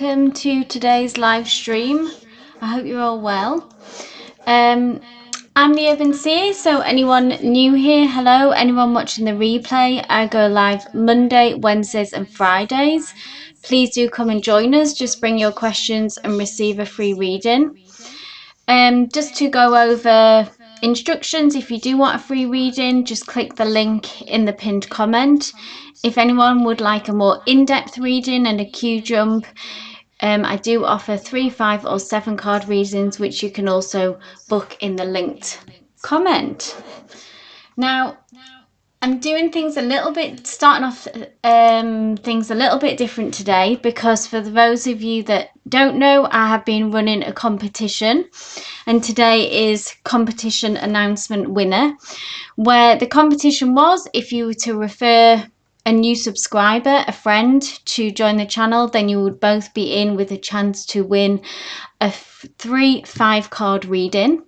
welcome to today's live stream. I hope you're all well. I'm the Urban Seer, so anyone new here, hello. Anyone watching the replay, I go live Monday, Wednesdays and Fridays. Please do come and join us. Just bring your questions and receive a free reading. Just to go over instructions, if you do want a free reading, just click the link in the pinned comment. If anyone would like a more in-depth reading and a Q jump, I do offer 3, 5 or 7 card readings, which you can also book in the linked comment. Now, I'm doing things starting off things a little bit different today, because for those of you that don't know, I have been running a competition, and today is competition announcement winner, where the competition was, if you were to refer a new subscriber, a friend, to join the channel, then you would both be in with a chance to win a 3, 5 card reading.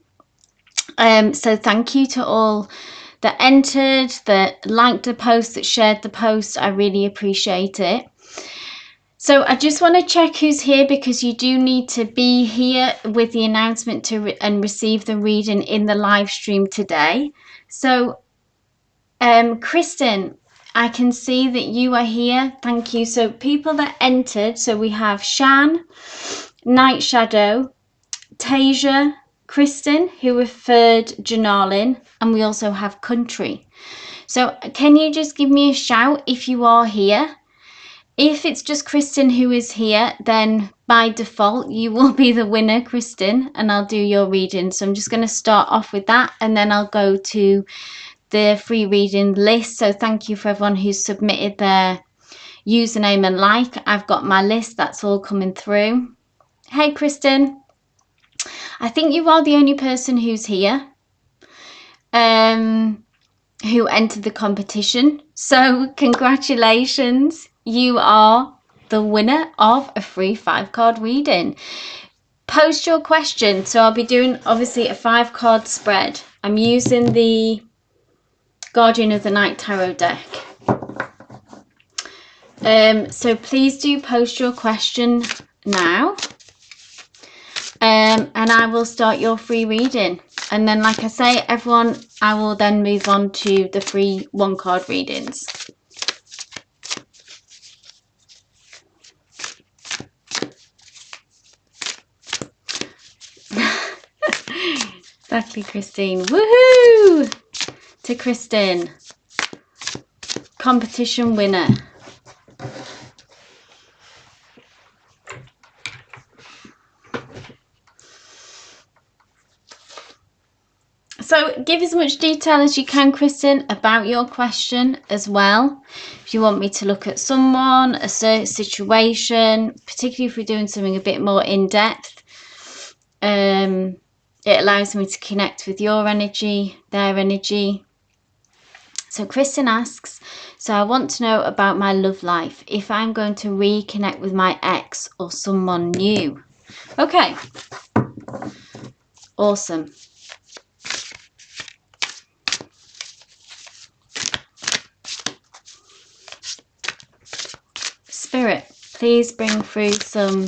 So thank you to all that entered, that liked the post, that shared the post. I really appreciate it. So I just want to check who's here, because you do need to be here with the announcement and receive the reading in the live stream today. So Kristen, I can see that you are here. Thank you. So people that entered, so we have Shan, Night Shadow, Tasia, Kristen, who referred Janarlin, and we also have Country. So can you just give me a shout if you are here? If it's just Kristen who is here, then by default you will be the winner, Kristen, and I'll do your reading. So I'm just going to start off with that, and then I'll go to the free reading list. So thank you for everyone who's submitted their username and like. I've got my list, that's all coming through. Hey Kristen, I think you are the only person who's here who entered the competition, so congratulations, you are the winner of a free 5 card reading. Post your question. So I'll be doing obviously a 5 card spread. I'm using the Guardian of the Night tarot deck. So please do post your question now, and I will start your free reading. And then, like I say, everyone, I will then move on to the free 1 card readings. Exactly, Christine. Woohoo! To Kristen, competition winner. So give as much detail as you can, Kristen, about your question as well. If you want me to look at someone, a certain situation, particularly if we're doing something a bit more in depth, it allows me to connect with your energy, their energy. So Kristen asks, so I want to know about my love life, if I'm going to reconnect with my ex or someone new. Okay. Awesome. Spirit, please bring through some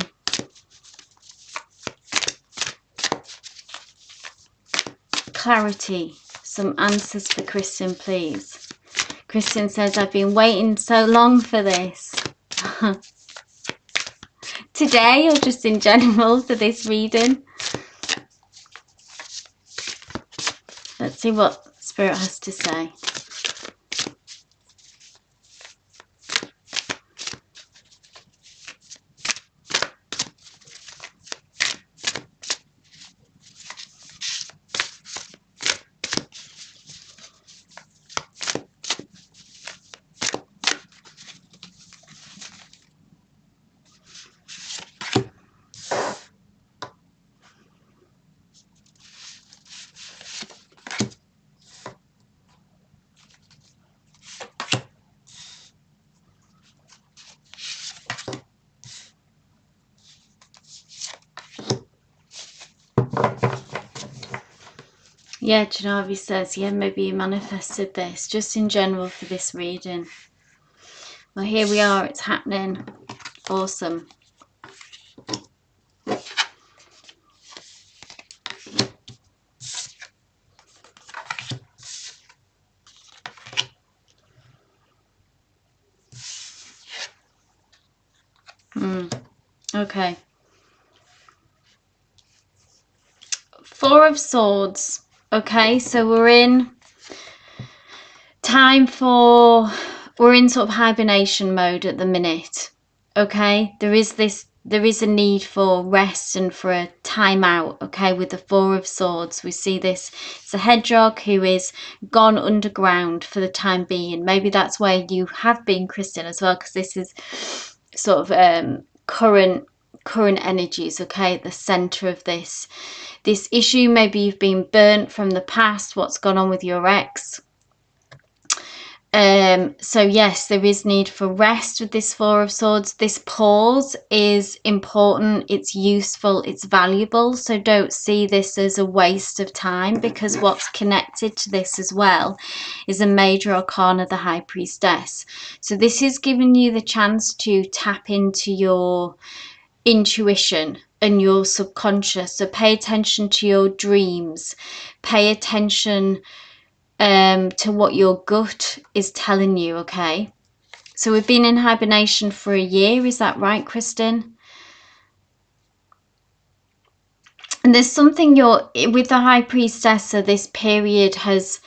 clarity, some answers for Kristen, please. Kristen says, I've been waiting so long for this. Today, or just in general for this reading? Let's see what Spirit has to say. Yeah, Janavi says, yeah, maybe you manifested this, just in general for this reading. Well, here we are, it's happening. Awesome. Okay. Four of Swords. Okay, so we're in sort of hibernation mode at the minute. Okay, there is a need for rest and for a time out. Okay, with the Four of Swords, we see this, it's a hedgehog who is gone underground for the time being. Maybe that's where you have been, Kristen, as well, because this is sort of current energies. Okay, at the center of this issue. Maybe you've been burnt from the past, what's gone on with your ex. So yes, there is need for rest with this Four of Swords. This pause is important, it's useful, it's valuable. So don't see this as a waste of time, because what's connected to this as well is a major arcana, the High Priestess. So this is giving you the chance to tap into your intuition and your subconscious. So pay attention to your dreams, pay attention to what your gut is telling you. Okay, so we've been in hibernation for a year, is that right, Kristen? And there's something with the High Priestess, so this period has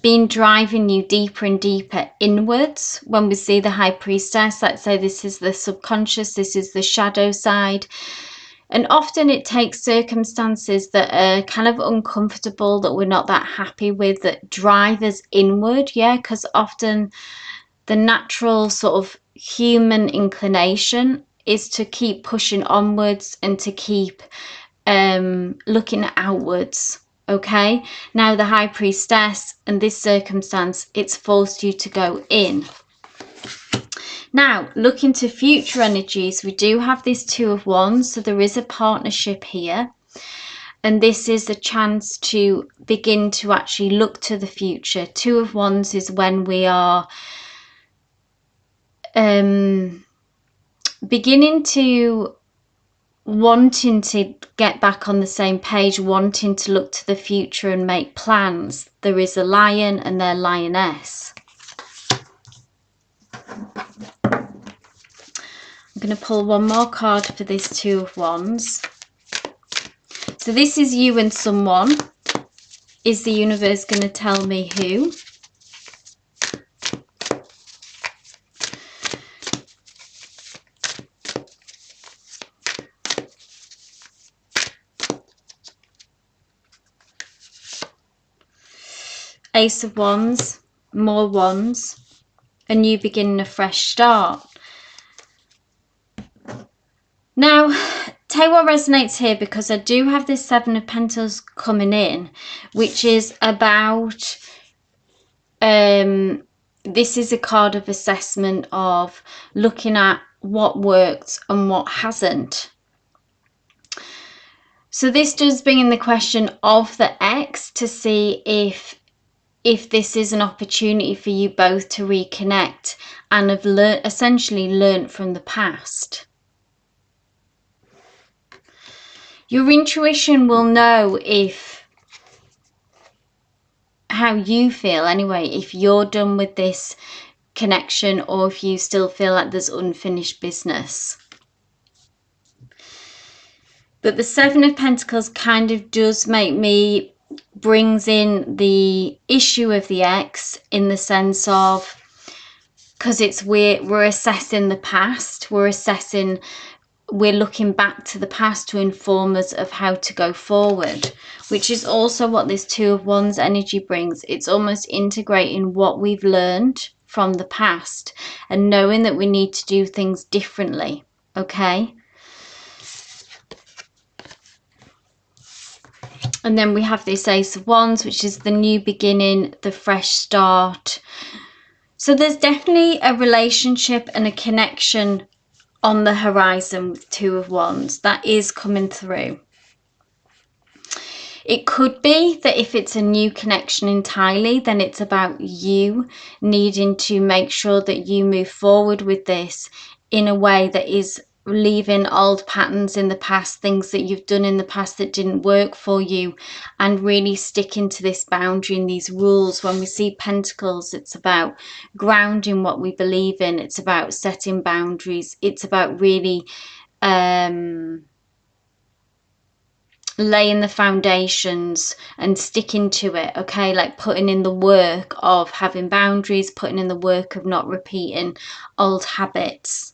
been driving you deeper and deeper inwards. When we see the High Priestess, let's say this is the subconscious, this is the shadow side. And often it takes circumstances that are kind of uncomfortable, that we're not that happy with, that drive us inward. Yeah, because often the natural sort of human inclination is to keep pushing onwards and to keep looking outwards. Okay, now the High Priestess and this circumstance, it's forced you to go in. Now, looking to future energies, we do have this Two of Wands, so there is a partnership here. And this is a chance to begin to actually look to the future. Two of Wands is when we are beginning to wanting to get back on the same page, wanting to look to the future and make plans. There is a lion and their lioness. I'm going to pull one more card for this Two of Wands. So this is you and someone. Is the universe going to tell me who? Ace of Wands, more wands, a new beginning, a fresh start. Now, tell you what resonates here, because I do have this Seven of Pentacles coming in, which is about, this is a card of assessment, of looking at what worked and what hasn't. So this does bring in the question of the ex, to see if this is an opportunity for you both to reconnect and have essentially learned from the past. Your intuition will know how you feel anyway, if you're done with this connection or if you still feel like there's unfinished business. But the Seven of Pentacles kind of does brings in the issue of the ex, in the sense of, because we're assessing the past, we're looking back to the past to inform us of how to go forward, which is also what this Two of Wands energy brings. It's almost integrating what we've learned from the past and knowing that we need to do things differently. Okay. And then we have this Ace of Wands, which is the new beginning, the fresh start. So there's definitely a relationship and a connection on the horizon with Two of Wands that is coming through. It could be that if it's a new connection entirely, then it's about you needing to make sure that you move forward with this in a way that is leaving old patterns in the past, things that you've done in the past that didn't work for you, and really sticking to this boundary and these rules. When we see Pentacles, it's about grounding what we believe in. It's about setting boundaries. It's about really laying the foundations and sticking to it, okay? Like putting in the work of having boundaries, putting in the work of not repeating old habits.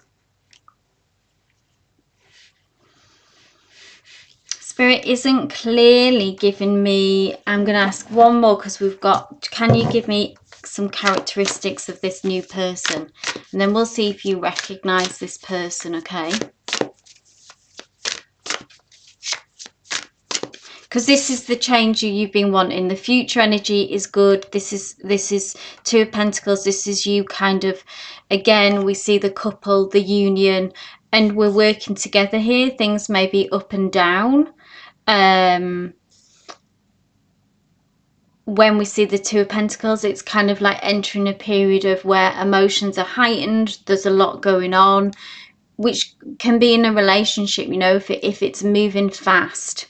Spirit isn't clearly giving me, I'm going to ask one more because we've got, can you give me some characteristics of this new person? And then we'll see if you recognize this person, okay? Because this is the change you've been wanting. The future energy is good. This is Two of Pentacles. This is you kind of, again, we see the couple, the union, and we're working together here. Things may be up and down. When we see the Two of Pentacles, it's kind of like entering a period of where emotions are heightened. There's a lot going on, which can be in a relationship, you know, if it's moving fast.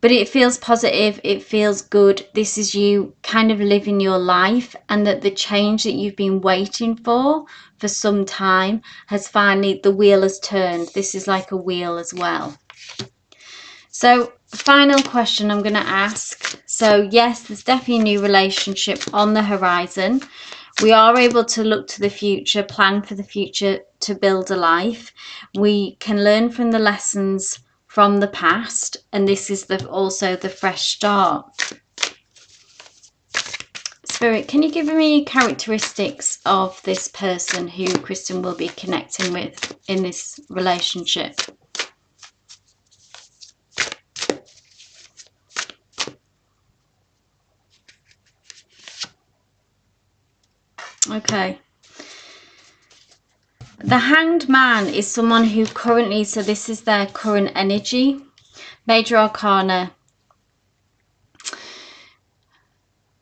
But it feels positive, it feels good. This is you kind of living your life, and that the change that you've been waiting for some time has finally, the wheel has turned. This is like a wheel as well. So final question I'm going to ask. So yes, there's definitely a new relationship on the horizon. We are able to look to the future, plan for the future, to build a life. We can learn from the lessons from the past, and this is also the fresh start. Spirit, can you give me characteristics of this person who Kristen will be connecting with in this relationship? Okay. The Hanged Man is someone who currently, so this is their current energy. Major Arcana.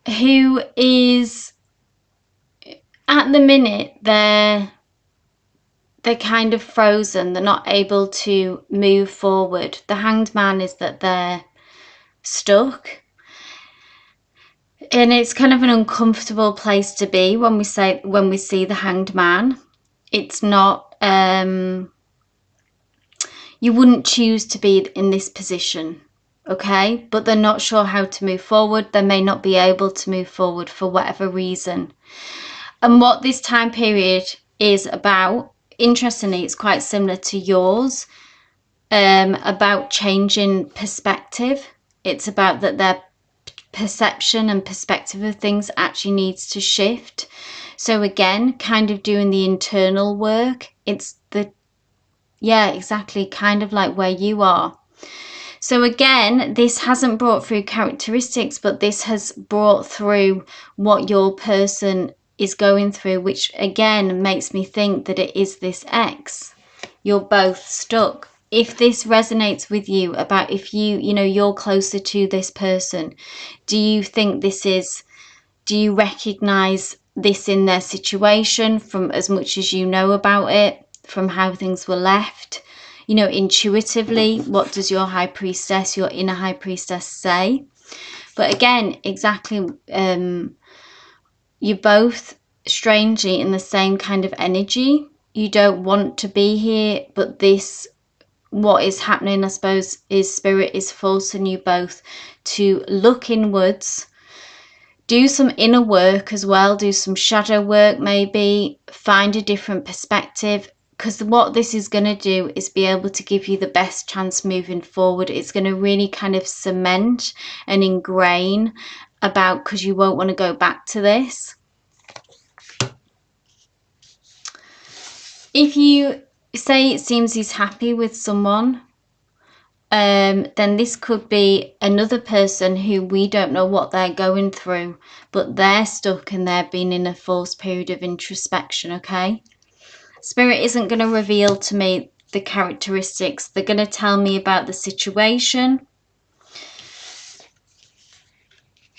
Who is, at the minute, they're kind of frozen. They're not able to move forward. The Hanged Man is that they're stuck. And it's kind of an uncomfortable place to be when we see the Hanged Man. It's not, you wouldn't choose to be in this position, okay? But they're not sure how to move forward. They may not be able to move forward for whatever reason. And what this time period is about, interestingly, it's quite similar to yours, about changing perspective. It's about that their perception and perspective of things actually needs to shift. So again, kind of doing the internal work. It's yeah, exactly, kind of like where you are. So again, this hasn't brought through characteristics, but this has brought through what your person is going through, which again makes me think that it is this ex. You're both stuck. If this resonates with you, about if you're closer to this person, do you think this is, do you recognize this in their situation from as much as you know about it, from how things were left? You know, intuitively, what does your high priestess, your inner high priestess say? But again, exactly, you're both strangely in the same kind of energy. You don't want to be here, but this, what is happening, I suppose, is Spirit is forcing you both to look inwards, do some inner work as well, do some shadow work, maybe find a different perspective, because what this is going to do is be able to give you the best chance moving forward. It's going to really kind of cement and ingrain about, because you won't want to go back to this. If you say it seems he's happy with someone, then this could be another person who we don't know what they're going through, but they're stuck and they're being in a forced period of introspection, okay? Spirit isn't going to reveal to me the characteristics. They're going to tell me about the situation.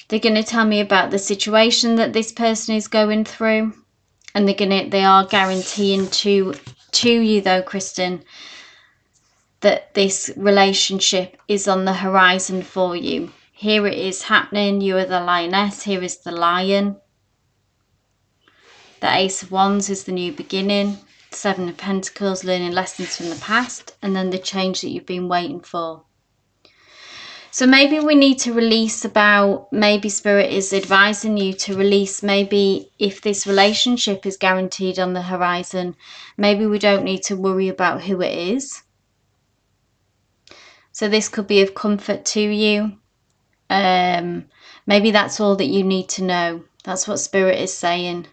They're going to tell me about the situation that this person is going through. And they are guaranteeing to you though, Kristen, that this relationship is on the horizon for you. Here it is happening. You are the lioness. Here is the lion. The Ace of Wands is the new beginning. Seven of Pentacles, learning lessons from the past, and then the change that you've been waiting for. So maybe we need to release about, maybe Spirit is advising you to release, maybe if this relationship is guaranteed on the horizon, maybe we don't need to worry about who it is. So this could be of comfort to you. Maybe that's all that you need to know. That's what Spirit is saying.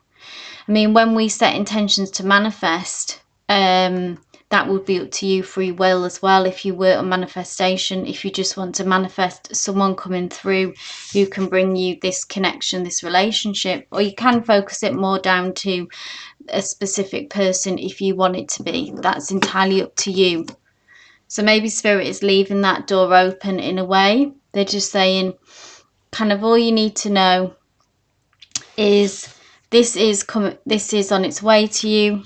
I mean, when we set intentions to manifest, that would be up to you, free will as well. If you were on manifestation, if you just want to manifest someone coming through who can bring you this connection, this relationship, or you can focus it more down to a specific person if you want it to be. That's entirely up to you. So maybe Spirit is leaving that door open in a way. They're just saying, kind of all you need to know is this is on its way to you.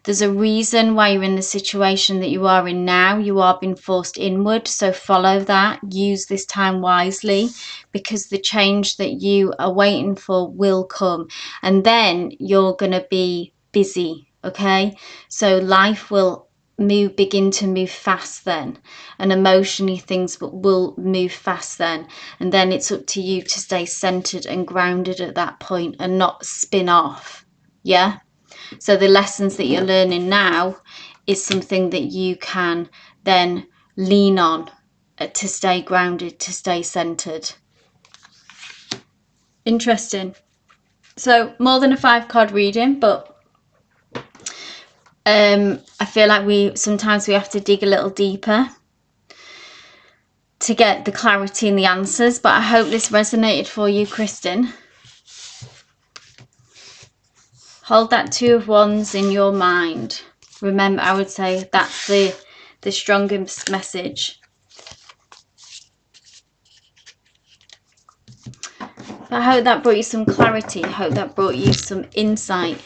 There's a reason why you're in the situation that you are in now. You are being forced inward, so follow that. Use this time wisely, because the change that you are waiting for will come, and then you're going to be busy, okay? So life will begin to move fast then, and emotionally things will move fast then, and then it's up to you to stay centered and grounded at that point and not spin off. Yeah. So the lessons that you're learning now is something that you can then lean on to stay grounded, to stay centered. Interesting. So more than a 5-card reading, but I feel like sometimes we have to dig a little deeper to get the clarity and the answers. But I hope this resonated for you, Kristen. Hold that 2 of Wands in your mind. Remember, I would say that's the strongest message. I hope that brought you some clarity. I hope that brought you some insight.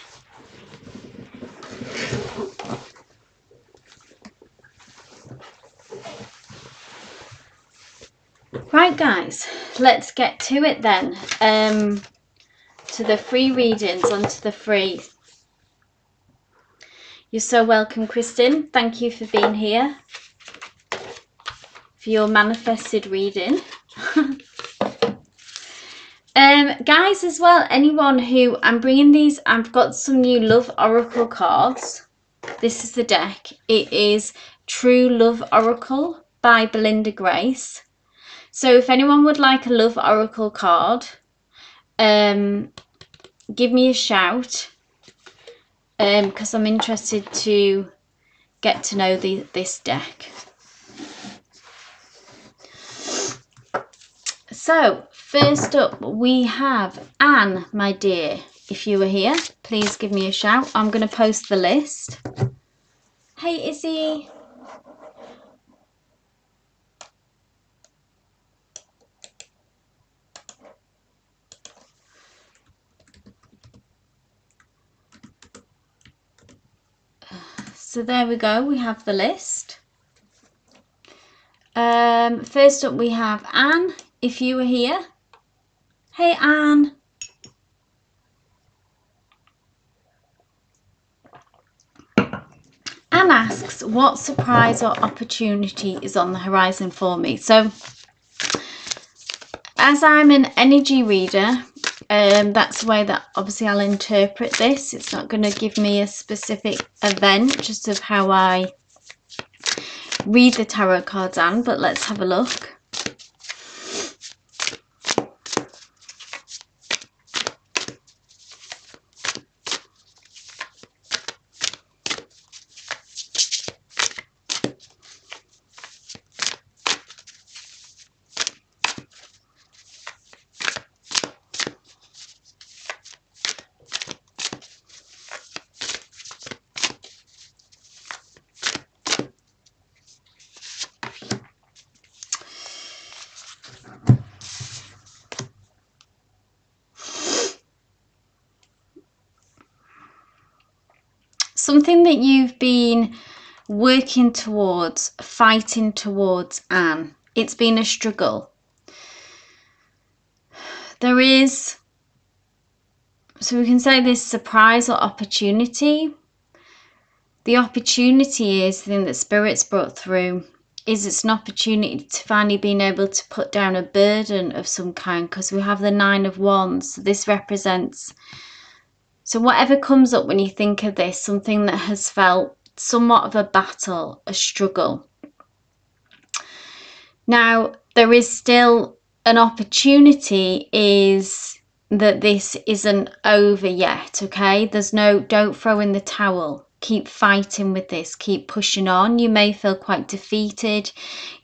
Right, guys, let's get to it then. To the free readings, onto the free. You're so welcome, Kristen. Thank you for being here for your manifested reading. Guys, as well, anyone who, I'm bringing these, I've got some new Love Oracle cards. This is the deck. It is True Love Oracle by Belinda Grace. So if anyone would like a Love Oracle card, give me a shout, because I'm interested to get to know this deck. So first up we have Anne, my dear. If you were here, please give me a shout. I'm going to post the list. Hey Izzy. So there we go, we have the list. First up we have Anne, if you were here. Hey Anne. Anne asks, what surprise or opportunity is on the horizon for me? So as I'm an energy reader, that's the way that obviously I'll interpret this. It's not going to give me a specific event, just of how I read the tarot cards, Anne, but let's have a look. Something that you've been working towards, fighting towards, Anne. It's been a struggle. There is, so we can say this surprise or opportunity. The opportunity is, the thing that Spirit's brought through, is it's an opportunity to finally being able to put down a burden of some kind, because we have the 9 of Wands. So this represents, so whatever comes up when you think of this, something that has felt somewhat of a battle, a struggle. Now, there is still an opportunity, is that this isn't over yet, okay? There's no, don't throw in the towel. Keep fighting with this, keep pushing on. You may feel quite defeated,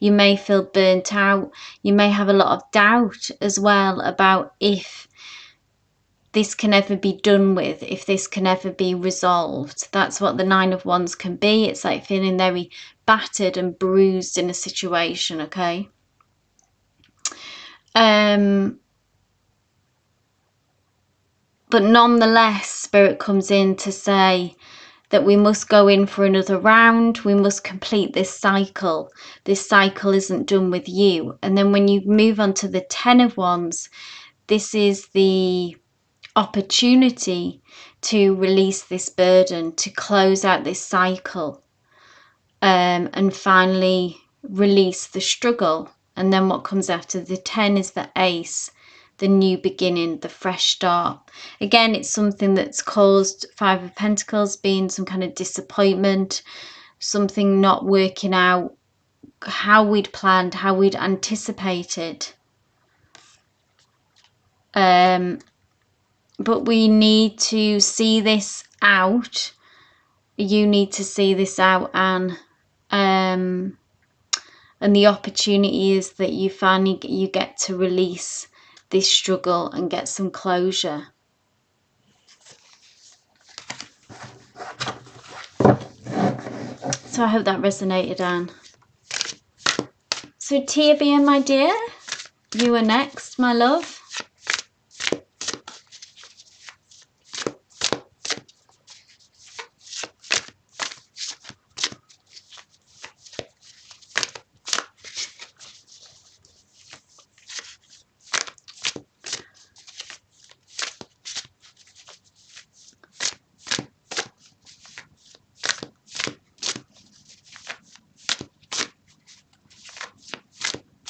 you may feel burnt out, you may have a lot of doubt as well about if this can ever be done with, if this can ever be resolved. That's what the 9 of Wands can be. It's like feeling very battered and bruised in a situation, okay? But nonetheless, Spirit comes in to say that we must go in for another round. We must complete this cycle. This cycle isn't done with you. And then when you move on to the 10 of Wands, this is the opportunity to release this burden, to close out this cycle, and finally release the struggle. And then what comes after the 10 is the Ace, the new beginning, the fresh start. Again, it's something that's caused 5 of Pentacles being some kind of disappointment, something not working out how we'd planned, how we'd anticipated. But we need to see this out. You need to see this out, Anne. And the opportunity is that you finally get to release this struggle and get some closure. So I hope that resonated, Anne. So Tia, my dear, you are next, my love.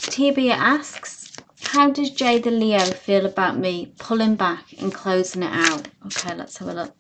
Tia asks, how does Jay the Leo feel about me pulling back and closing it out? Okay, let's have a look.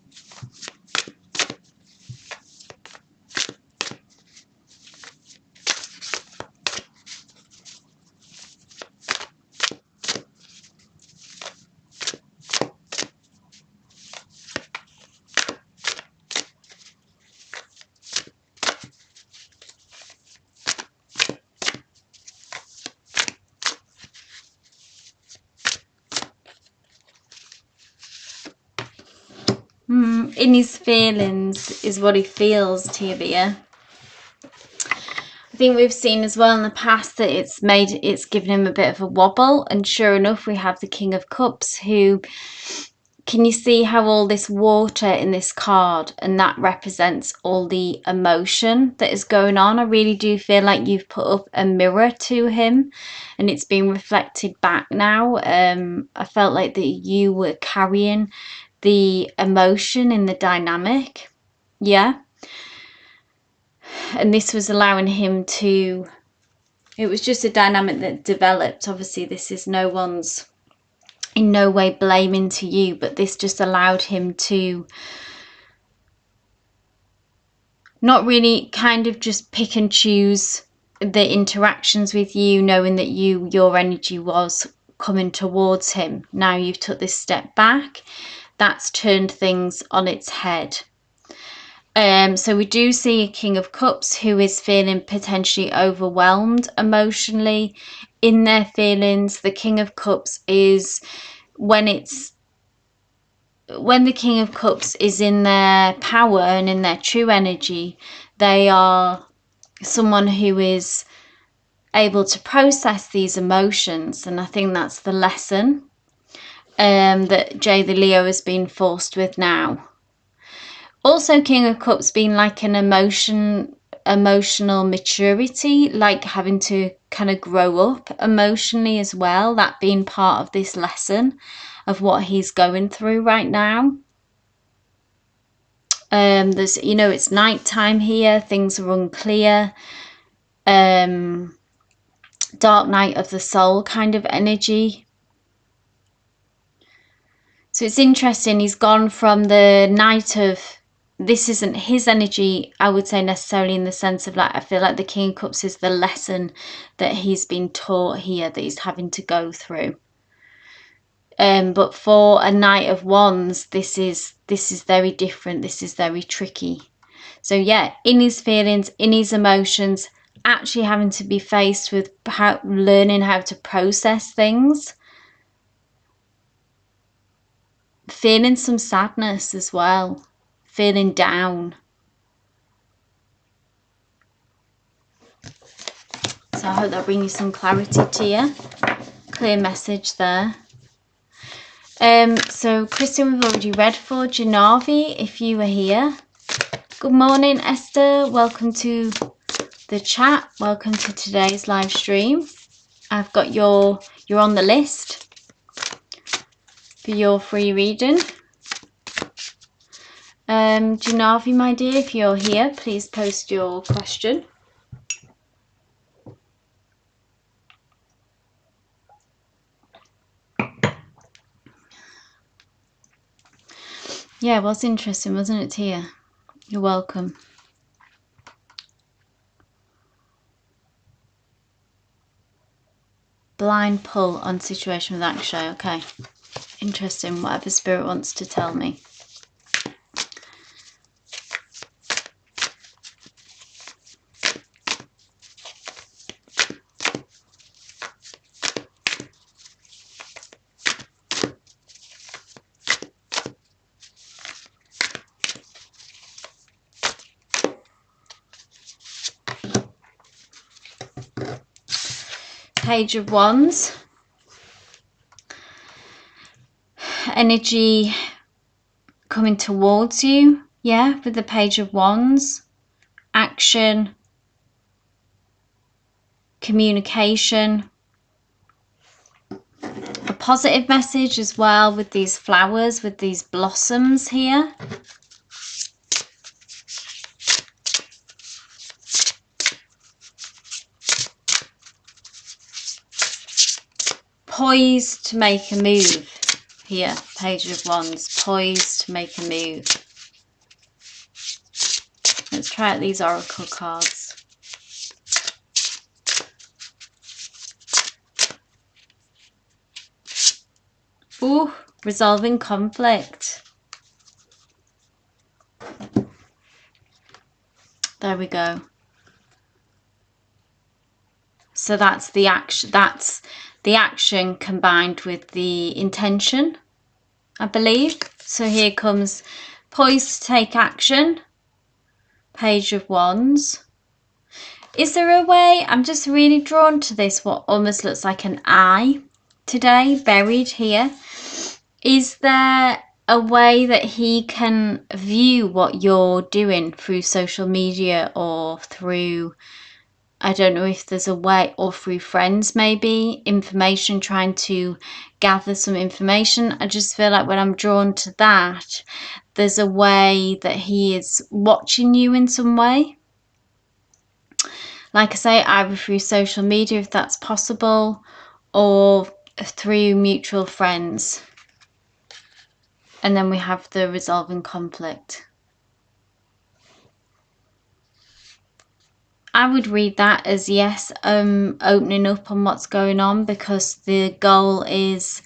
In his feelings is what he feels, Tia. I think we've seen as well in the past that it's given him a bit of a wobble, and sure enough we have the King of Cups, who, can you see how all this water in this card, and that represents all the emotion that is going on. I really do feel like you've put up a mirror to him and it's being reflected back now. I felt like that you were carrying the emotion in the dynamic, yeah, and this was allowing him to, it was just a dynamic that developed. Obviously this is no one's, in no way blaming to you, but this just allowed him to not really kind of just pick and choose the interactions with you, knowing that your energy was coming towards him. Now you've took this step back, that's turned things on its head. So we do see a King of Cups who is feeling potentially overwhelmed emotionally in their feelings. The King of Cups is when the King of Cups is in their power and in their true energy, they are someone who is able to process these emotions. And I think that's the lesson that Jay the Leo has been forced with now. Also, King of Cups being like an emotional maturity, like having to kind of grow up emotionally as well, that being part of this lesson of what he's going through right now. There's, you know, it's nighttime here, things are unclear. Dark night of the soul kind of energy. So it's interesting, he's gone from the night of, this isn't his energy, I would say, necessarily, in the sense of, like, I feel like the King of Cups is the lesson that he's been taught here, that he's having to go through. But for a Knight of Wands, this is very different. This is very tricky. So yeah, in his feelings, in his emotions, actually having to be faced with learning how to process things. Feeling some sadness as well. Feeling down. So I hope that brings you some clarity to you. Clear message there. So Christian, we've already read for Janavi, if you were here. Good morning, Esther. Welcome to the chat. Welcome to today's live stream. I've got you're on the list for your free reading. Janavi, my dear, if you're here, please post your question. Yeah, it was interesting, wasn't it, Tia? You're welcome. Blind pull on situation with Akshay. Okay. Interesting, whatever Spirit wants to tell me. Page of Wands. Energy coming towards you, yeah, with the Page of Wands. Action, communication, a positive message as well with these flowers, with these blossoms here. Poised to make a move here, Page of Wands, poised to make a move. Let's try out these oracle cards. Ooh, resolving conflict. There we go. So that's the action combined with the intention, I believe. So here comes poised to take action, Page of Wands. Is there a way, I'm just really drawn to this, what almost looks like an eye today, buried here. Is there a way that he can view what you're doing through social media, or through, I don't know if there's a way, or through friends maybe, information, trying to gather some information? I just feel like when I'm drawn to that, there's a way that he is watching you in some way. Like I say, either through social media, if that's possible, or through mutual friends. And then we have the resolving conflict. I would read that as yes, opening up on what's going on, because the goal is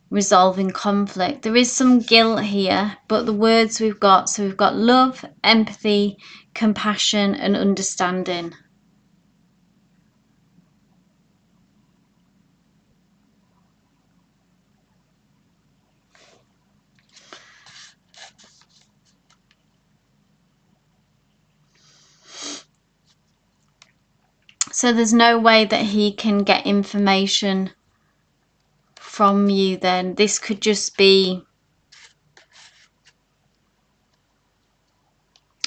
resolving conflict. There is some guilt here, but the words we've got, so we've got love, empathy, compassion, and understanding. So there's no way that he can get information from you then. This could just be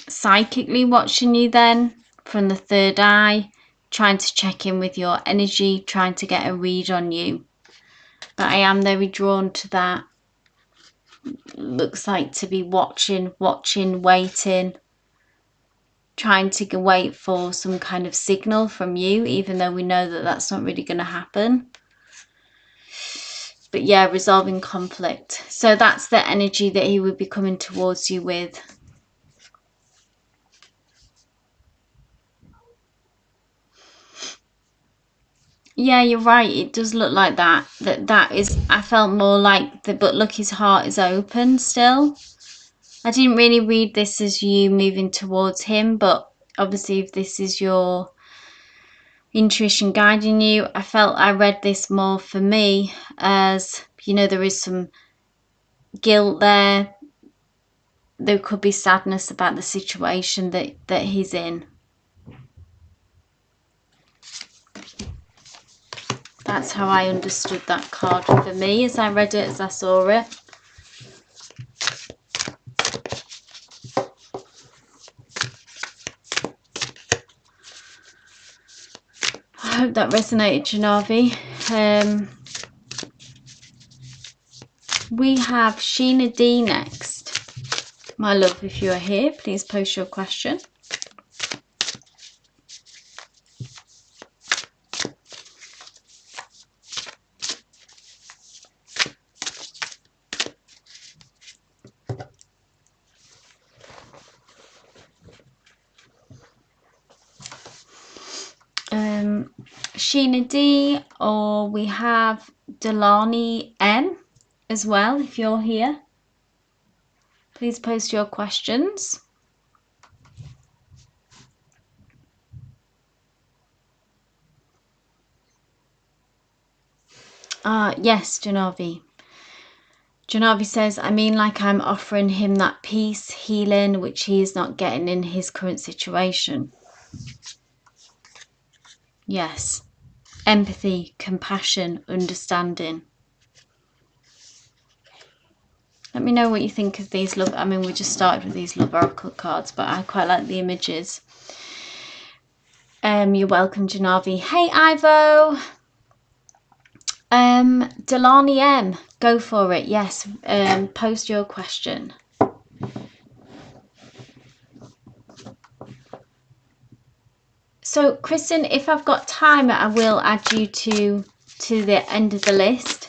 psychically watching you then, from the third eye, trying to check in with your energy, trying to get a read on you. But I am very drawn to that. looks like to be watching, waiting, trying to wait for some kind of signal from you, even though we know that that's not really going to happen. But yeah, resolving conflict. So that's the energy that he would be coming towards you with. Yeah, you're right. It does look like that. That is, I felt more like the, but look, his heart is open still. I didn't really read this as you moving towards him, but obviously if this is your intuition guiding you, I read this more for me as, you know, there is some guilt there. There could be sadness about the situation that he's in. That's how I understood that card for me as I read it, as I saw it. I hope that resonated, Janavi. We have Sheena D next. My love, if you are here, please post your question. Sheena D, or we have Delani M as well, if you're here. Please post your questions. Yes, Janavi. Janavi says, I mean, like I'm offering him that peace, healing, which he is not getting in his current situation. Yes. Empathy, compassion, understanding. Let me know what you think of these love. I mean, we just started with these love oracle cards, but I quite like the images. You're welcome, Janavi. Hey, Ivo. Delani M, go for it. Yes. Post your question. So, Kristen, if I've got time, I will add you to the end of the list.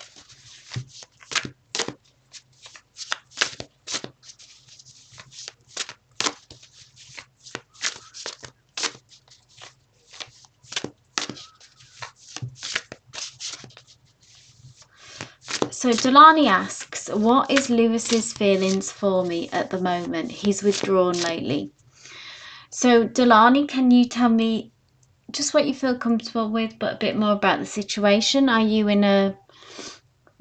So Delani asks, what is Lewis's feelings for me at the moment? He's withdrawn lately. So Delani, can you tell me just what you feel comfortable with, but a bit more about the situation? Are you in a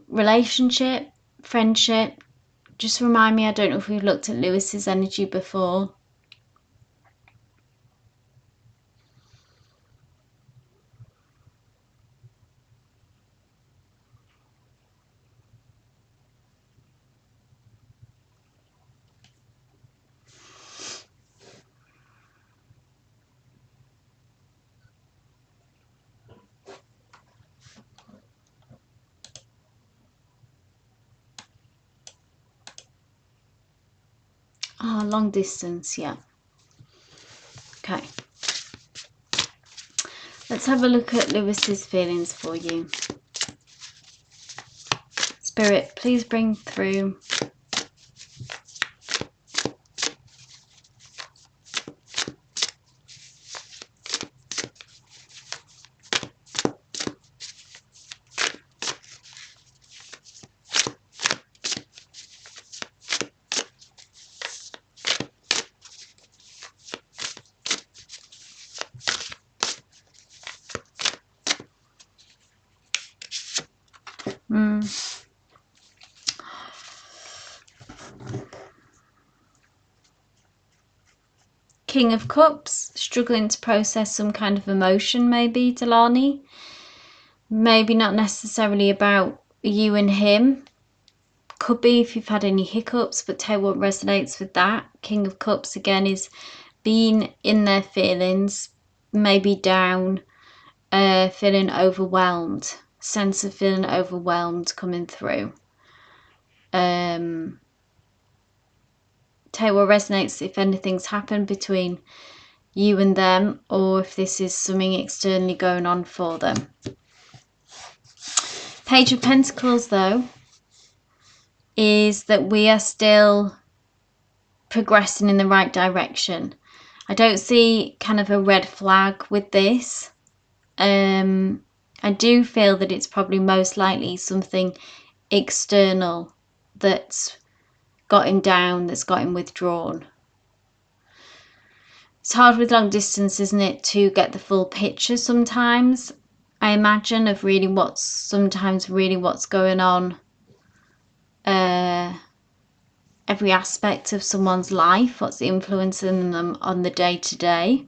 relationship, friendship? Just remind me, I don't know if we've looked at Lewis's energy before. Ah, long distance, yeah. Okay. Let's have a look at Lewis's feelings for you. Spirit, please bring through King of Cups, struggling to process some kind of emotion, maybe, Delani. Maybe not necessarily about you and him. Could be if you've had any hiccups, but tell what resonates with that. King of Cups, again, is being in their feelings, maybe down, feeling overwhelmed. Sense of feeling overwhelmed coming through. take what resonates if anything's happened between you and them, or if this is something externally going on for them. Page of Pentacles, though, is that we are still progressing in the right direction. I don't see kind of a red flag with this. I do feel that it's probably most likely something external that's got him down, that's got him withdrawn. It's hard with long distance, isn't it, to get the full picture sometimes, I imagine, of really what's going on, every aspect of someone's life, what's influencing them on the day-to-day.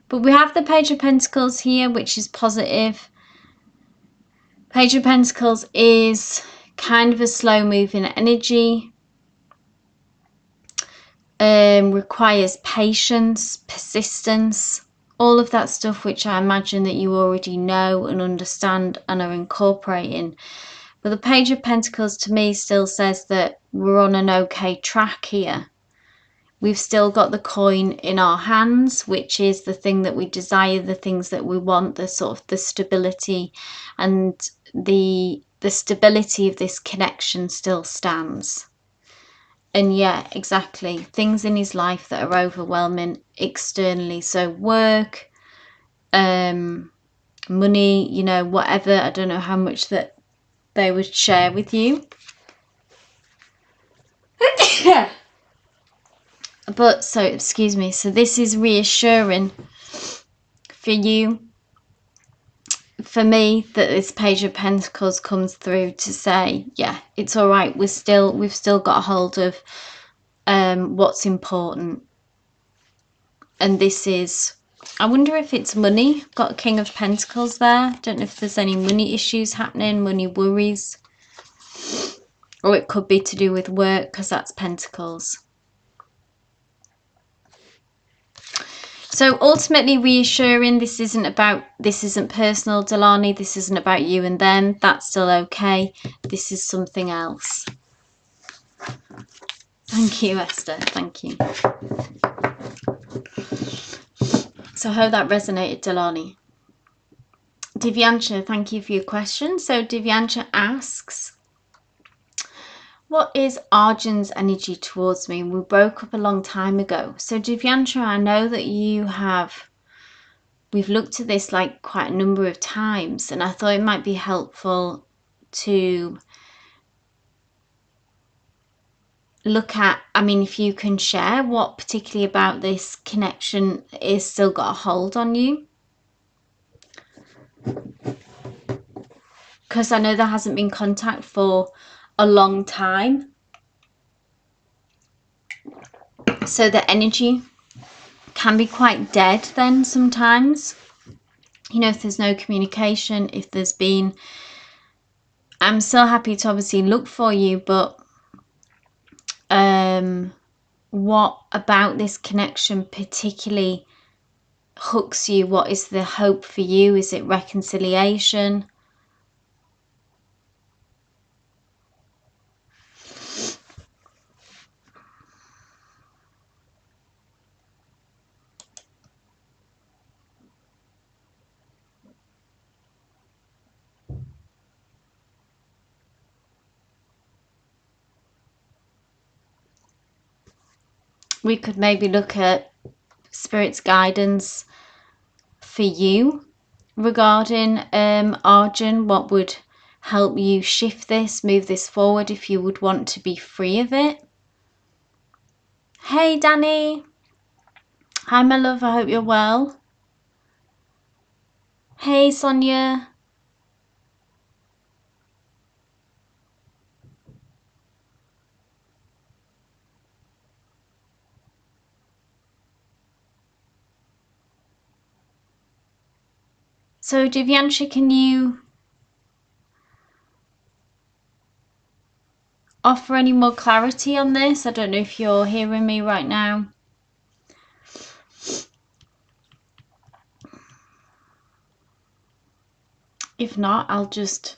But we have the Page of Pentacles here, which is positive. Page of Pentacles is kind of a slow-moving energy. Requires patience, persistence, all of that stuff which I imagine that you already know and understand and are incorporating. But the Page of Pentacles to me still says that we're on an okay track here. We've still got the coin in our hands, which is the thing that we desire, the things that we want, the sort of the stability, and the stability of this connection still stands. And yeah, exactly, things in his life that are overwhelming externally, so work, money, you know, whatever. I don't know how much that they would share with you. But so, excuse me, so this is reassuring for you, for me, that this Page of Pentacles comes through to say, yeah, it's all right. We've still got a hold of what's important. And this is, I wonder if it's money. Got a King of Pentacles there. Don't know if there's any money issues happening, money worries. Or it could be to do with work, because that's Pentacles. So ultimately reassuring, this isn't personal, Delani. This isn't about you and them. That's still okay. This is something else. Thank you, Esther. Thank you. So I hope that resonated, Delani. Divyansha, thank you for your question. So Divyansha asks, what is Arjun's energy towards me? We broke up a long time ago. So Divyansha, I know that we've looked at this like quite a number of times, and I thought it might be helpful to look at, I mean, if you can share what particularly about this connection is still got a hold on you. Because I know there hasn't been contact for a long time. So the energy can be quite dead then sometimes. You know, if there's no communication, if there's been... I'm still happy to obviously look for you, but what about this connection particularly hooks you? What is the hope for you? Is it reconciliation? We could maybe look at Spirit's guidance for you regarding Arjun. What would help you shift this, move this forward if you would want to be free of it? Hey Danny. Hi my love, I hope you're well. Hey Sonia. So Divyansha, can you offer any more clarity on this? I don't know if you're hearing me right now. If not, I'll just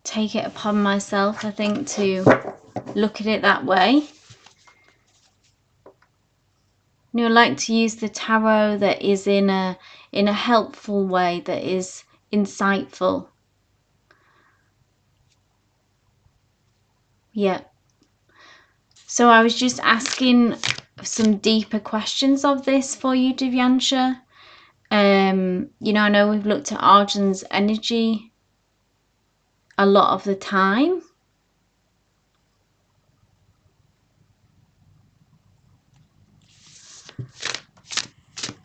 take it upon myself, I think, to look at it that way. And you like to use the tarot that is in a helpful way, that is insightful. Yeah. So I was just asking some deeper questions of this for you, Divyansha. You know, I know we've looked at Arjun's energy a lot of the time.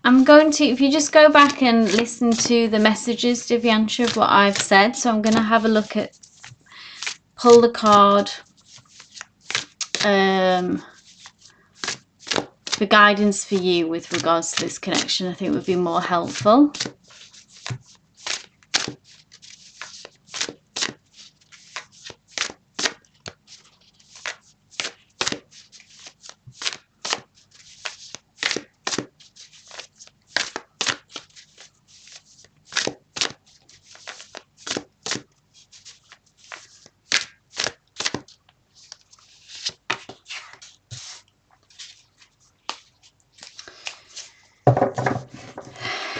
I'm going to, if you just go back and listen to the messages, Divyansha, of what I've said. So I'm going to have a look at, pull the card for guidance for you with regards to this connection. I think would be more helpful.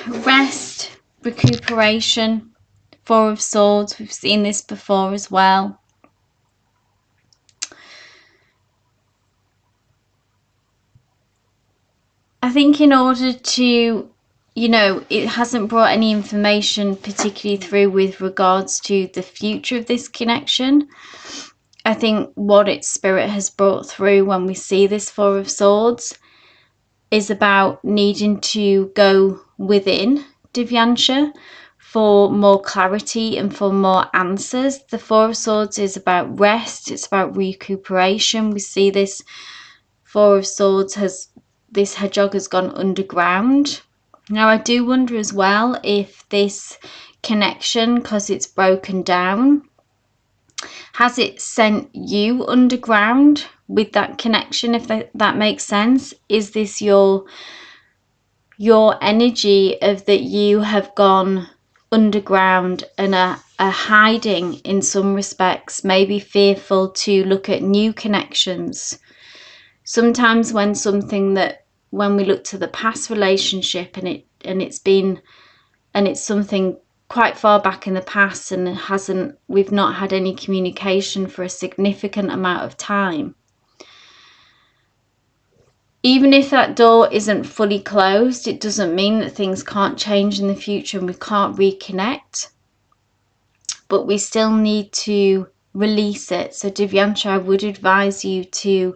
Rest, recuperation, Four of Swords. We've seen this before as well. I think in order to, you know, it hasn't brought any information particularly through with regards to the future of this connection. I think what its spirit has brought through when we see this Four of Swords is about needing to go within, Divyansha, for more clarity and for more answers. The Four of Swords is about rest, it's about recuperation. We see this Four of Swords this hedgehog has gone underground. Now I do wonder as well if this connection, because it's broken down, has it sent you underground with that connection, if that makes sense? Is this your energy of that you have gone underground and are hiding in some respects, maybe fearful to look at new connections? Sometimes when we look to the past relationship and it's something quite far back in the past and we've not had any communication for a significant amount of time, even if that door isn't fully closed, it doesn't mean that things can't change in the future and we can't reconnect, but we still need to release it. So Divyansha, I would advise you to,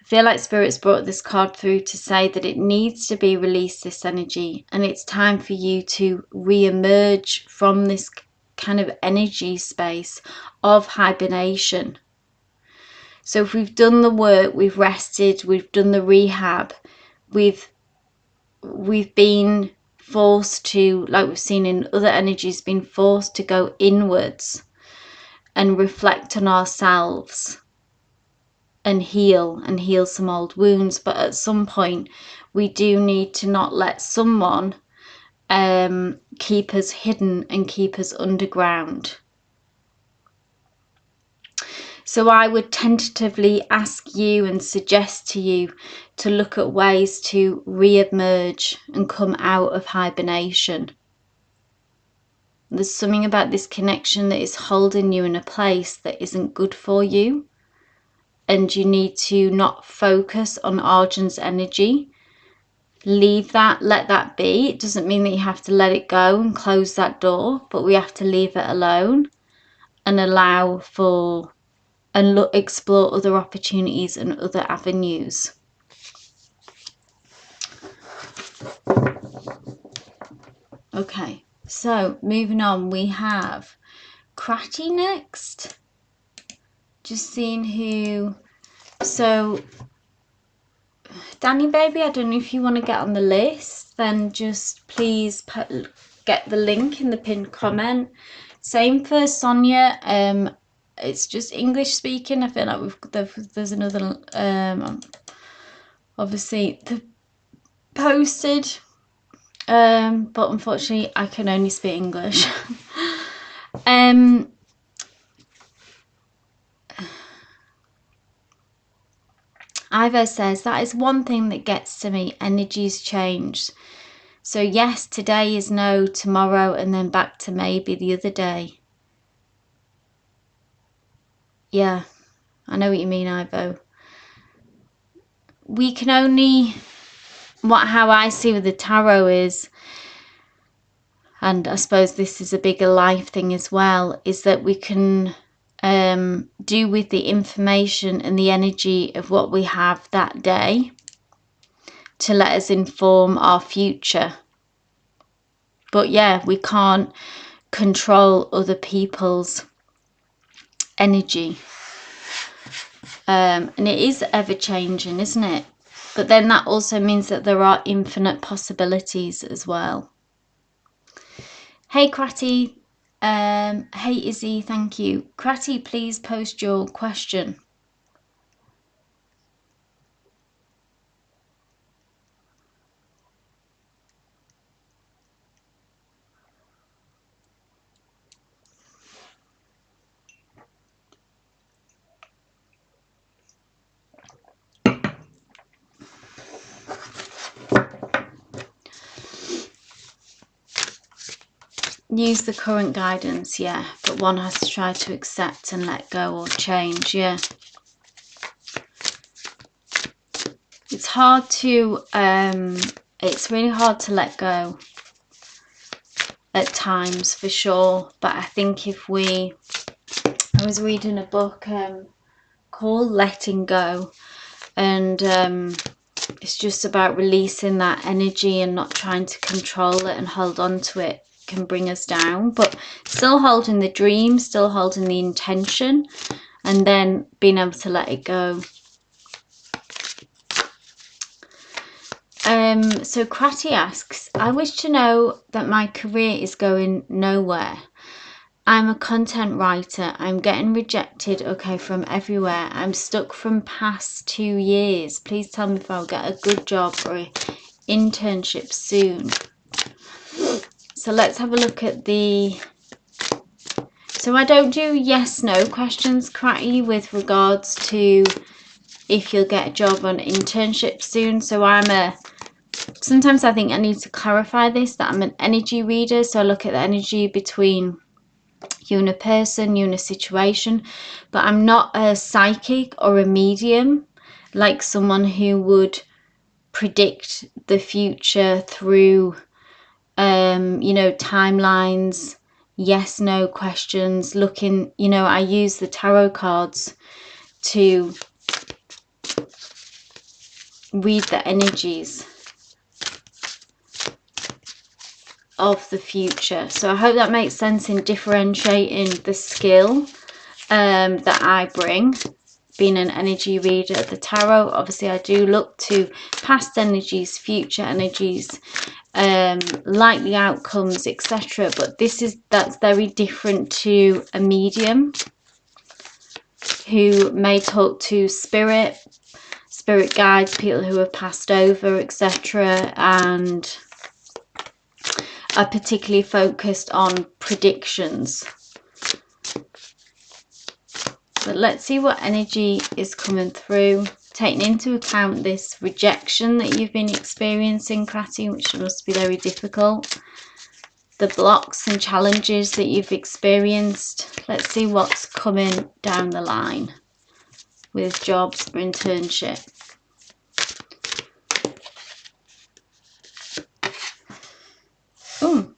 I feel like Spirit's brought this card through to say that it needs to be released, this energy, and it's time for you to re-emerge from this kind of energy space of hibernation. So if we've done the work, we've rested, we've done the rehab, we've been forced to, like we've seen in other energies, been forced to go inwards and reflect on ourselves and heal some old wounds. But at some point we do need to not let someone keep us hidden and keep us underground. So I would tentatively ask you and suggest to you to look at ways to re-emerge and come out of hibernation. There's something about this connection that is holding you in a place that isn't good for you, and you need to not focus on Arjun's energy. Leave that, let that be. It doesn't mean that you have to let it go and close that door, but we have to leave it alone and allow for and explore other opportunities and other avenues. Okay, so moving on, we have Kratty next. Just seeing who. So Danny baby, I don't know if you want to get on the list, then just please get the link in the pinned comment. Same for Sonia. It's just English speaking. I feel like there's another obviously the posted, but unfortunately I can only speak English. Ivo says, that is one thing that gets to me. Energies change. So yes, today is no, tomorrow, and then back to maybe the other day. Yeah, I know what you mean, Ivo. We can only, how I see with the tarot is, and I suppose this is a bigger life thing as well, is that we can do with the information and the energy of what we have that day to let us inform our future. But yeah, we can't control other people's energy. And it is ever changing, isn't it? But then that also means that there are infinite possibilities as well. Hey Kratty, hey Izzy, thank you. Kratty, please post your question. Use the current guidance, yeah, but one has to try to accept and let go or change, yeah. It's hard to, it's really hard to let go at times for sure, but I think if I was reading a book called Letting Go, and it's just about releasing that energy and not trying to control it and hold on to it can bring us down, but still holding the dream, still holding the intention, and then being able to let it go. So Kratty asks, I wish to know that my career is going nowhere. I'm a content writer. I'm getting rejected, okay, from everywhere. I'm stuck from past 2 years. Please tell me if I'll get a good job or an internship soon. So let's have a look at the... So I don't do yes/no questions, Kratty, with regards to if you'll get a job on internship soon. So sometimes I think I need to clarify this, that I'm an energy reader. So I look at the energy between you and a person, you and a situation, but I'm not a psychic or a medium, like someone who would predict the future through you know, timelines, yes no questions, looking, you know, I use the tarot cards to read the energies of the future. So I hope that makes sense in differentiating the skill that I bring, being an energy reader of the tarot. Obviously I do look to past energies, future energies, likely outcomes, etc., but that's very different to a medium who may talk to spirit guides, people who have passed over, etc., and are particularly focused on predictions. But let's see what energy is coming through, taking into account this rejection that you've been experiencing, Kratty, which must be very difficult. The blocks and challenges that you've experienced. Let's see what's coming down the line with jobs or internship. Ooh.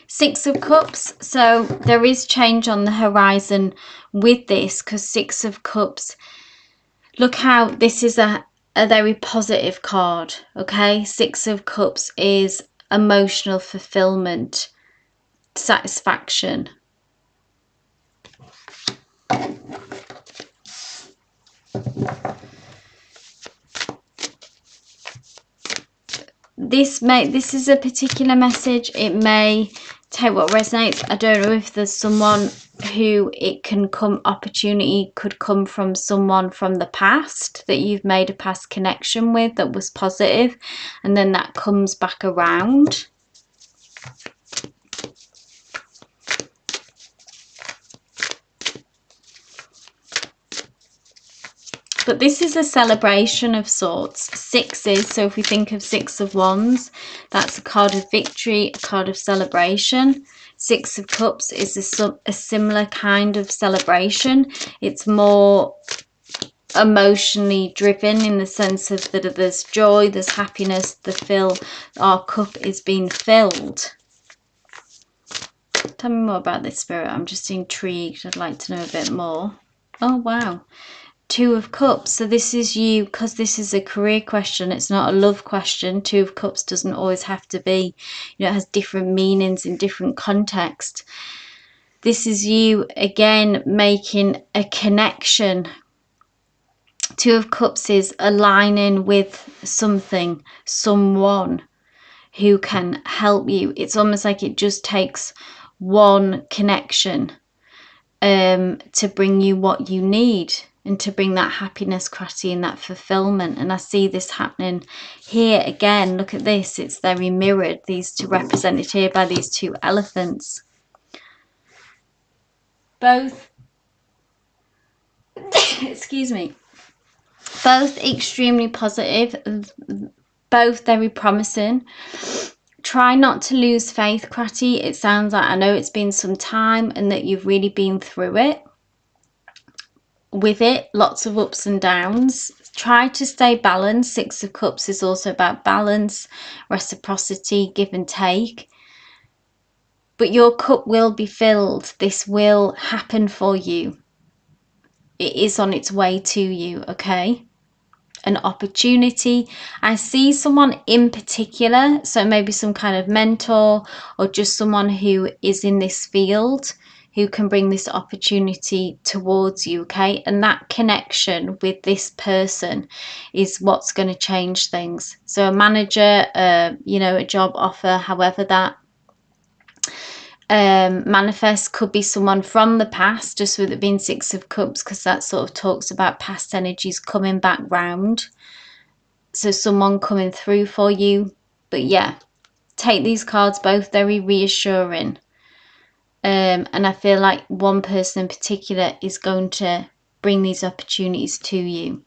Six of Cups. So there is change on the horizon with this, because Six of Cups, look how this is a very positive card, okay? Six of Cups is emotional fulfillment, satisfaction. This is a particular message. It may take what resonates. I don't know if there's someone who opportunity could come from someone from the past that you've made a past connection with that was positive, and then that comes back around. But this is a celebration of sorts. Sixes, so if we think of Six of Wands, that's a card of victory, a card of celebration. Six of Cups is a similar kind of celebration. It's more emotionally driven in the sense of that there's joy, there's happiness, our cup is being filled. Tell me more about this, Spirit. I'm just intrigued. I'd like to know a bit more. Oh, wow. Two of Cups. So this is you, because this is a career question. It's not a love question. Two of Cups doesn't always have to be, it has different meanings in different contexts. This is you, again, making a connection. Two of Cups is aligning with something, someone who can help you. It's almost like it just takes one connection to bring you what you need and to bring that happiness, clarity, and that fulfillment. And I see this happening here again. Look at this. It's very mirrored. These two represented here by these two elephants. Both, excuse me, both extremely positive, both very promising. Try not to lose faith, Cratty. It sounds like, I know it's been some time and that you've really been through it. With it, lots of ups and downs. Try to stay balanced. Six of Cups is also about balance, reciprocity, give and take. But your cup will be filled. This will happen for you. It is on its way to you, okay? An opportunity. I see someone in particular, so maybe some kind of mentor or just someone who is in this field who can bring this opportunity towards you, okay? And that connection with this person is what's going to change things. So a manager, you know, a job offer, however that manifest, could be someone from the past, just with it being Six of Cups, because that sort of talks about past energies coming back round. So someone coming through for you. But yeah, take these cards both very reassuring. And I feel like one person in particular is going to bring these opportunities to you.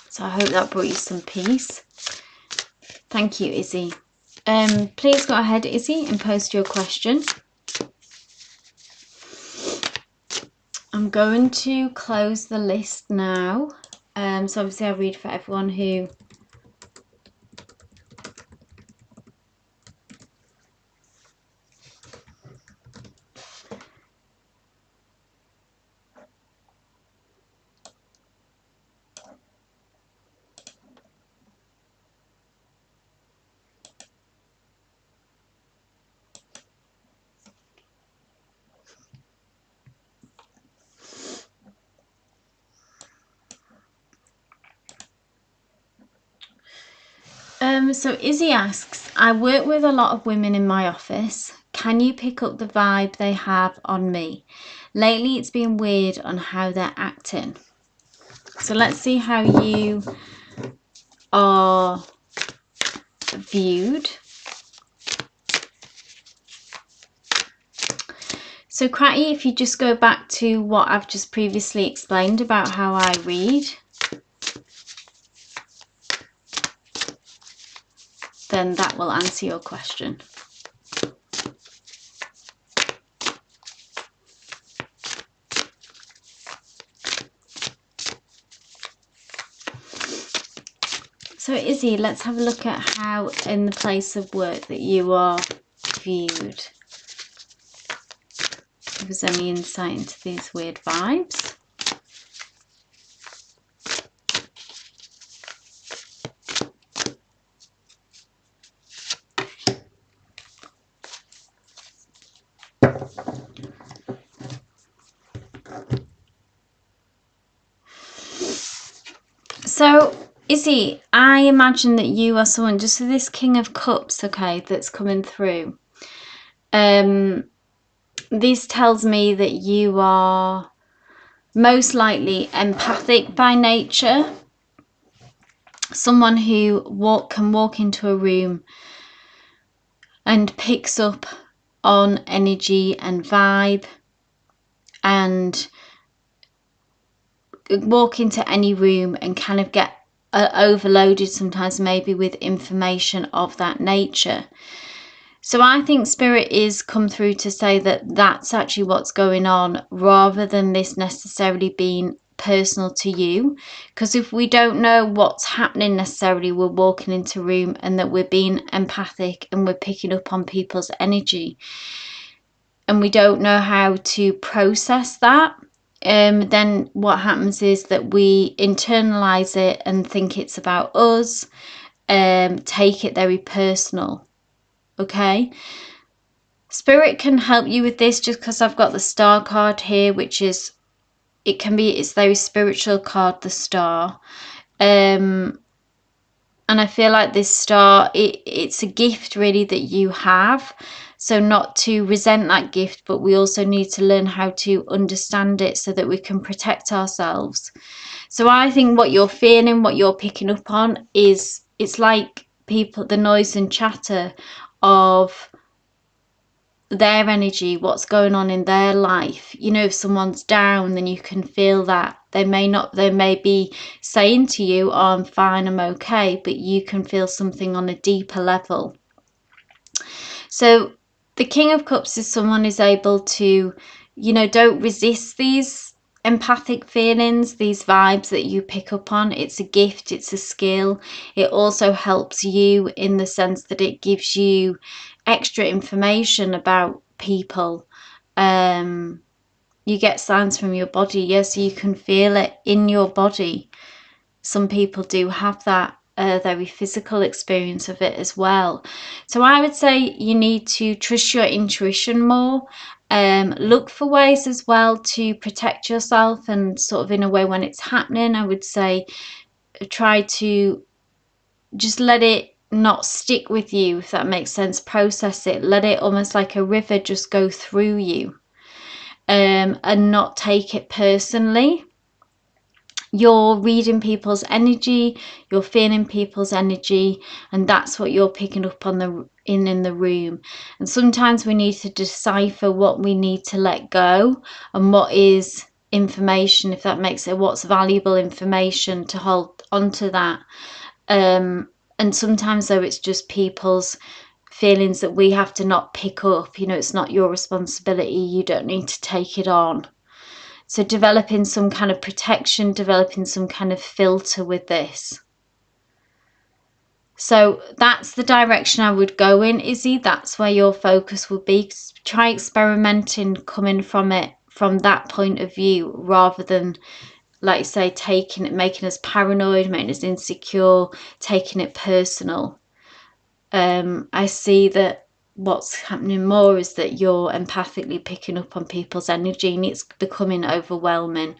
So I hope that brought you some peace. Thank you, Izzy. Please go ahead, Izzy, and post your question. I'm going to close the list now. So obviously I'll read for everyone who so Izzy asks, I work with a lot of women in my office. Can you pick up the vibe they have on me? Lately it's been weird on how they're acting. So let's see how you are viewed. So Cratty, if you just go back to what I've just previously explained about how I read, then that will answer your question. So Izzy, let's have a look at how in the place of work that you are viewed. Give us any insight into these weird vibes. So Izzy, I imagine that you are someone, just for this King of Cups, okay, that's coming through. This tells me that you are most likely empathic by nature. Someone who can walk into a room and picks up on energy and vibe and walk into any room and kind of get overloaded sometimes, maybe with information of that nature. So I think spirit is come through to say that that's actually what's going on, rather than this necessarily being personal to you. Because if we don't know what's happening necessarily, we're walking into a room and that we're being empathic and we're picking up on people's energy, and we don't know how to process that, then what happens is that we internalize it and think it's about us, take it very personal. Okay, spirit can help you with this, just because I've got the star card here, which is, it's very spiritual card, the star. And I feel like this star, it's a gift really that you have. So not to resent that gift, but we also need to learn how to understand it so that we can protect ourselves. So I think what you're feeling, what you're picking up on is, it's like people, the noise and chatter of their energy, what's going on in their life. You know, if someone's down, then you can feel that. They may be saying to you, oh, I'm fine, I'm okay, but you can feel something on a deeper level. So the King of Cups is someone who's able to, you know, don't resist these empathic feelings, these vibes that you pick up on. It's a gift, it's a skill. It also helps you in the sense that it gives you extra information about people. You get signs from your body, yes, you can feel it in your body. Some people do have that very physical experience of it as well. So I would say you need to trust your intuition more. Look for ways as well to protect yourself, and sort of in a way when it's happening, I would say try to just let it not stick with you, if that makes sense. Process it, let it almost like a river just go through you, and not take it personally. You're reading people's energy, you're feeling people's energy, and that's what you're picking up on in the room. And sometimes we need to decipher what we need to let go and what is information, if that makes it, what's valuable information to hold onto that. And sometimes though, it's just people's feelings that we have to not pick up. You know, it's not your responsibility, you don't need to take it on. So developing some kind of protection, developing some kind of filter with this. So that's the direction I would go in, Izzy. That's where your focus would be. Try experimenting, coming from it from that point of view, rather than, like you say, taking it, making us paranoid, making us insecure, taking it personal. I see that what's happening more is that you're empathically picking up on people's energy, and it's becoming overwhelming.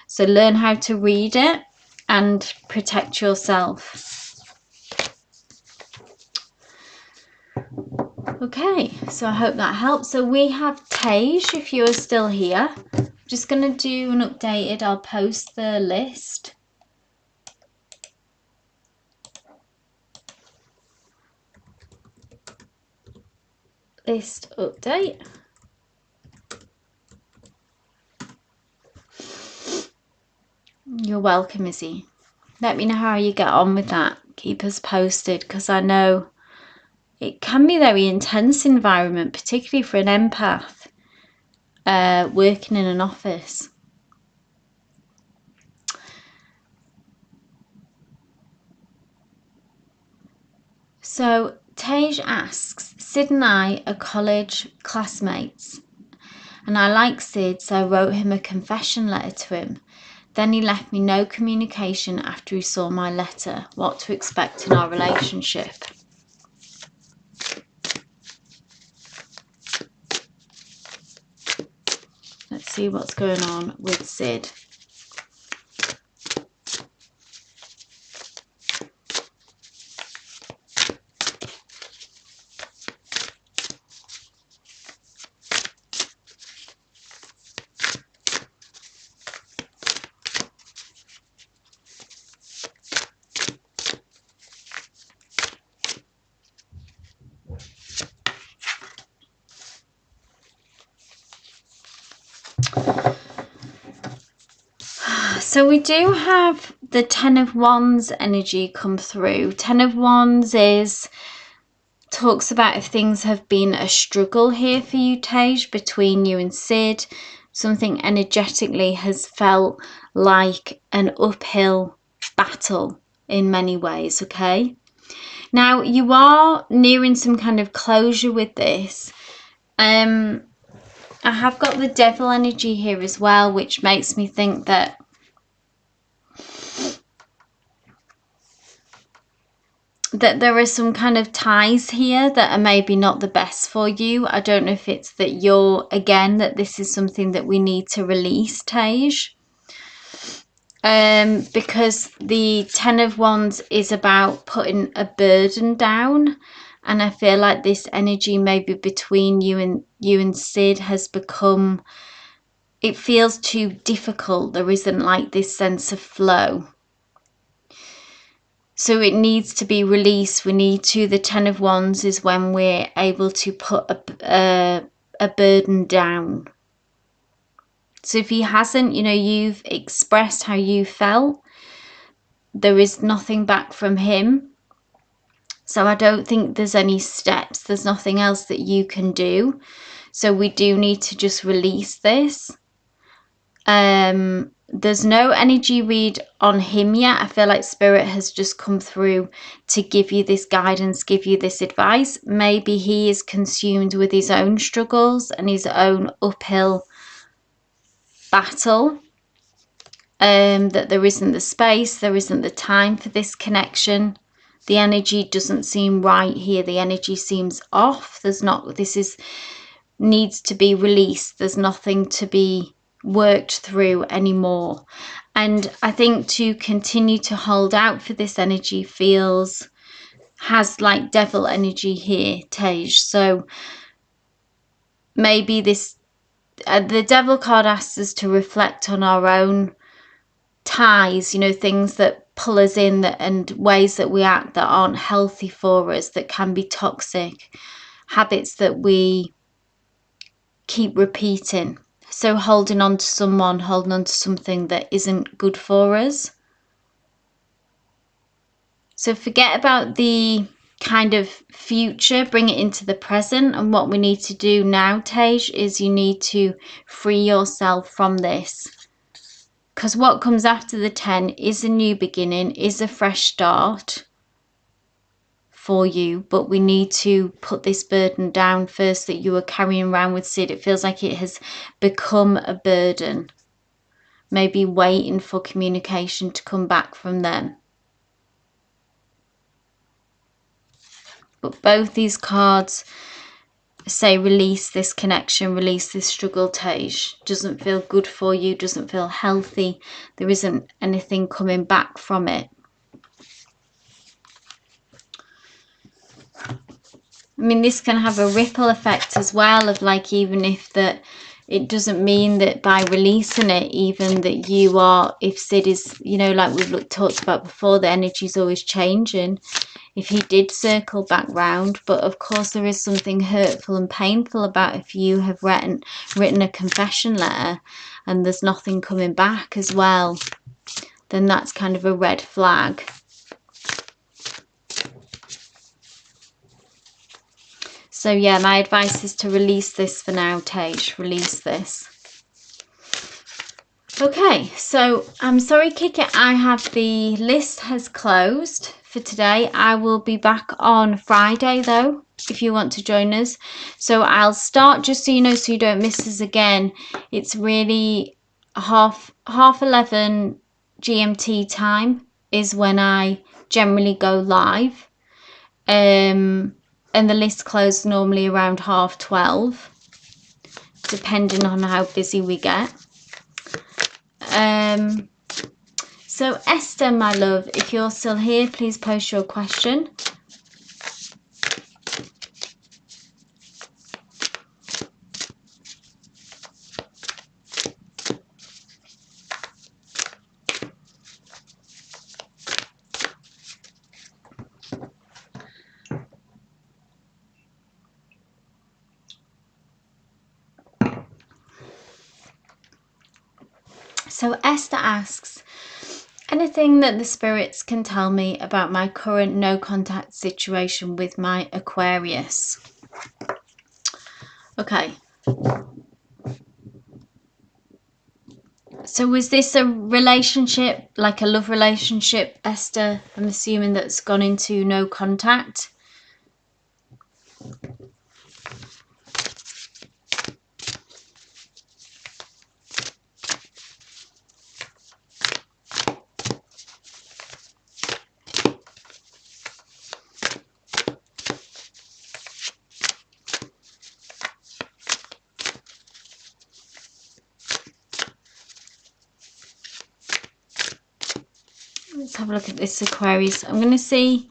So learn how to read it and protect yourself. Okay, so I hope that helps. So we have Tej, if you are still here. I'm just going to do an updated, I'll post the list. List update. You're welcome, Izzy. Let me know how you get on with that. Keep us posted, because I know it can be a very intense environment, particularly for an empath working in an office. So Tej asks, Sid and I are college classmates, and I like Sid, so I wrote him a confession letter to him. Then he left me no communication after he saw my letter. What to expect in our relationship? Let's see what's going on with Sid. So we do have the Ten of Wands energy come through. Ten of Wands talks about if things have been a struggle here for you, Tej, between you and Sid. Something energetically has felt like an uphill battle in many ways, okay? Now, you are nearing some kind of closure with this. I have got the Devil energy here as well, which makes me think that there are some kind of ties here that are maybe not the best for you. I don't know if it's that that this is something that we need to release, Tej. Because the Ten of Wands is about putting a burden down, and I feel like this energy maybe between you and Sid has become, it feels too difficult. There isn't like this sense of flow. So it needs to be released. We need to, the Ten of Wands is when we're able to put a burden down. So if he hasn't, you know, you've expressed how you felt, there is nothing back from him. So I don't think there's any steps. There's nothing else that you can do. So we do need to just release this. There's no energy read on him yet. I feel like Spirit has just come through to give you this guidance, give you this advice. Maybe he is consumed with his own struggles and his own uphill battle. That there isn't the space, there isn't the time for this connection. The energy doesn't seem right here. The energy seems off. There's not, needs to be released. There's nothing to be worked through anymore. And I think to continue to hold out for this energy has like Devil energy here, Tej. So maybe this, the Devil card asks us to reflect on our own ties, you know, things that pull us in and ways that we act that aren't healthy for us, that can be toxic, habits that we keep repeating. So holding on to someone, holding on to something that isn't good for us. So forget about the kind of future, bring it into the present. And what we need to do now, Tej, is you need to free yourself from this. Because what comes after the 10 is a new beginning, is a fresh start for you. But we need to put this burden down first that you are carrying around with Sid. It feels like it has become a burden. Maybe waiting for communication to come back from them. But both these cards say release this connection, release this struggle, Tej. Doesn't feel good for you, doesn't feel healthy. There isn't anything coming back from it. I mean, this can have a ripple effect as well of like, even if that, it doesn't mean that by releasing it, even that you are, if Sid is, you know, like we've talked about before, the energy is always changing. If he did circle back round, but of course there is something hurtful and painful about if you have written a confession letter and there's nothing coming back as well, then that's kind of a red flag. So yeah, my advice is to release this for now, Tej. Release this. Okay, so I'm sorry, Kikit, the list has closed for today. I will be back on Friday though, if you want to join us. So I'll start, just so you know, so you don't miss us again. It's really half 11 GMT time is when I generally go live. And the list closes normally around 12:30, depending on how busy we get. So Esther, my love, if you're still here, please post your question. So Esther asks, anything that the spirits can tell me about my current no contact situation with my Aquarius? Okay. So was this a relationship, like a love relationship, Esther? I'm assuming that's gone into no contact. Let's have a look at this Aquarius. I'm going to see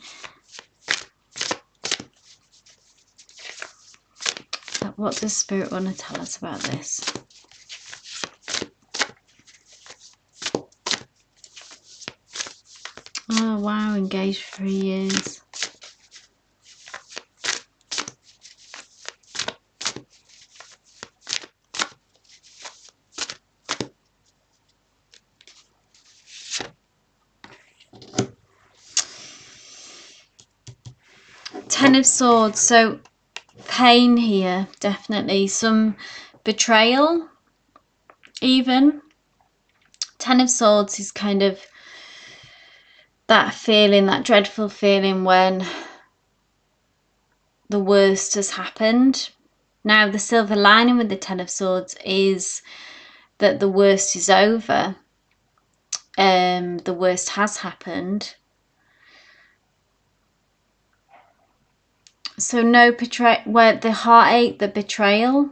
what does Spirit want to tell us about this. Oh wow, engaged for 3 years. Ten of Swords, so pain here, definitely. Some betrayal, even. Ten of Swords is kind of that feeling, that dreadful feeling when the worst has happened. Now, the silver lining with the Ten of Swords is that the worst is over. The worst has happened. So no where the heartache, the betrayal,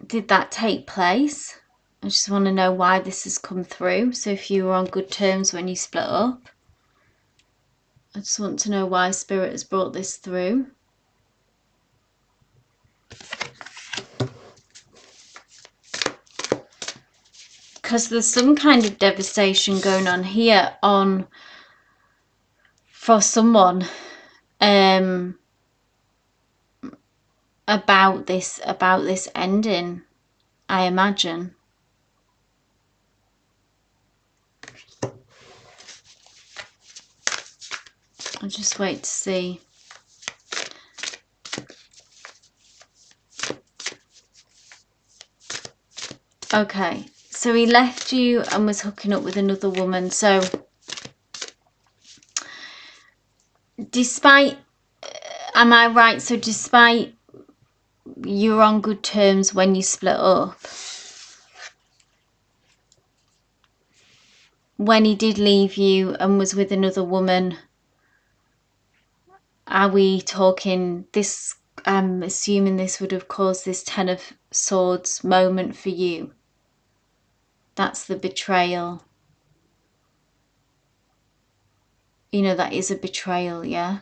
did that take place? I just want to know why this has come through. So if you were on good terms when you split up, I just want to know why Spirit has brought this through. Because there's some kind of devastation going on here for someone about this ending, I imagine. I'll just wait to see. Okay, so he left you and was hooking up with another woman. So despite, am I right? So despite you were on good terms when you split up, when he did leave you and was with another woman, are we talking this? I'm assuming this would have caused this Ten of Swords moment for you. That's the betrayal. You know, that is a betrayal, yeah?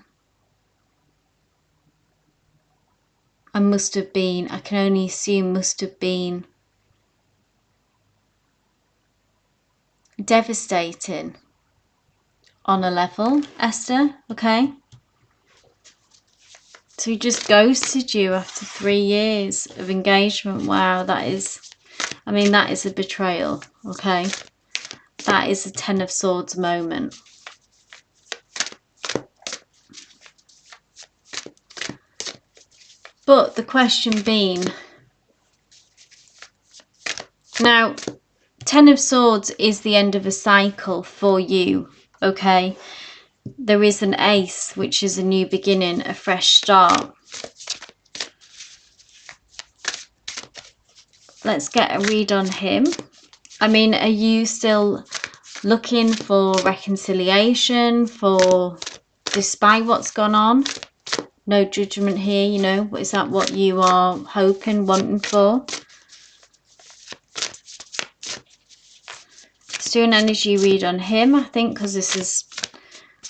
And must have been, I can only assume, must have been devastating on a level, Esther, okay? So he just ghosted you after 3 years of engagement. Wow, that is, I mean, that is a betrayal, okay? That is a Ten of Swords moment. But the question being, now, Ten of Swords is the end of a cycle for you, okay? There is an Ace, which is a new beginning, a fresh start. Let's get a read on him. I mean, are you still looking for reconciliation, despite what's gone on? No judgment here, you know. Is that what you are hoping, wanting for? Let's do an energy read on him, I think, because this is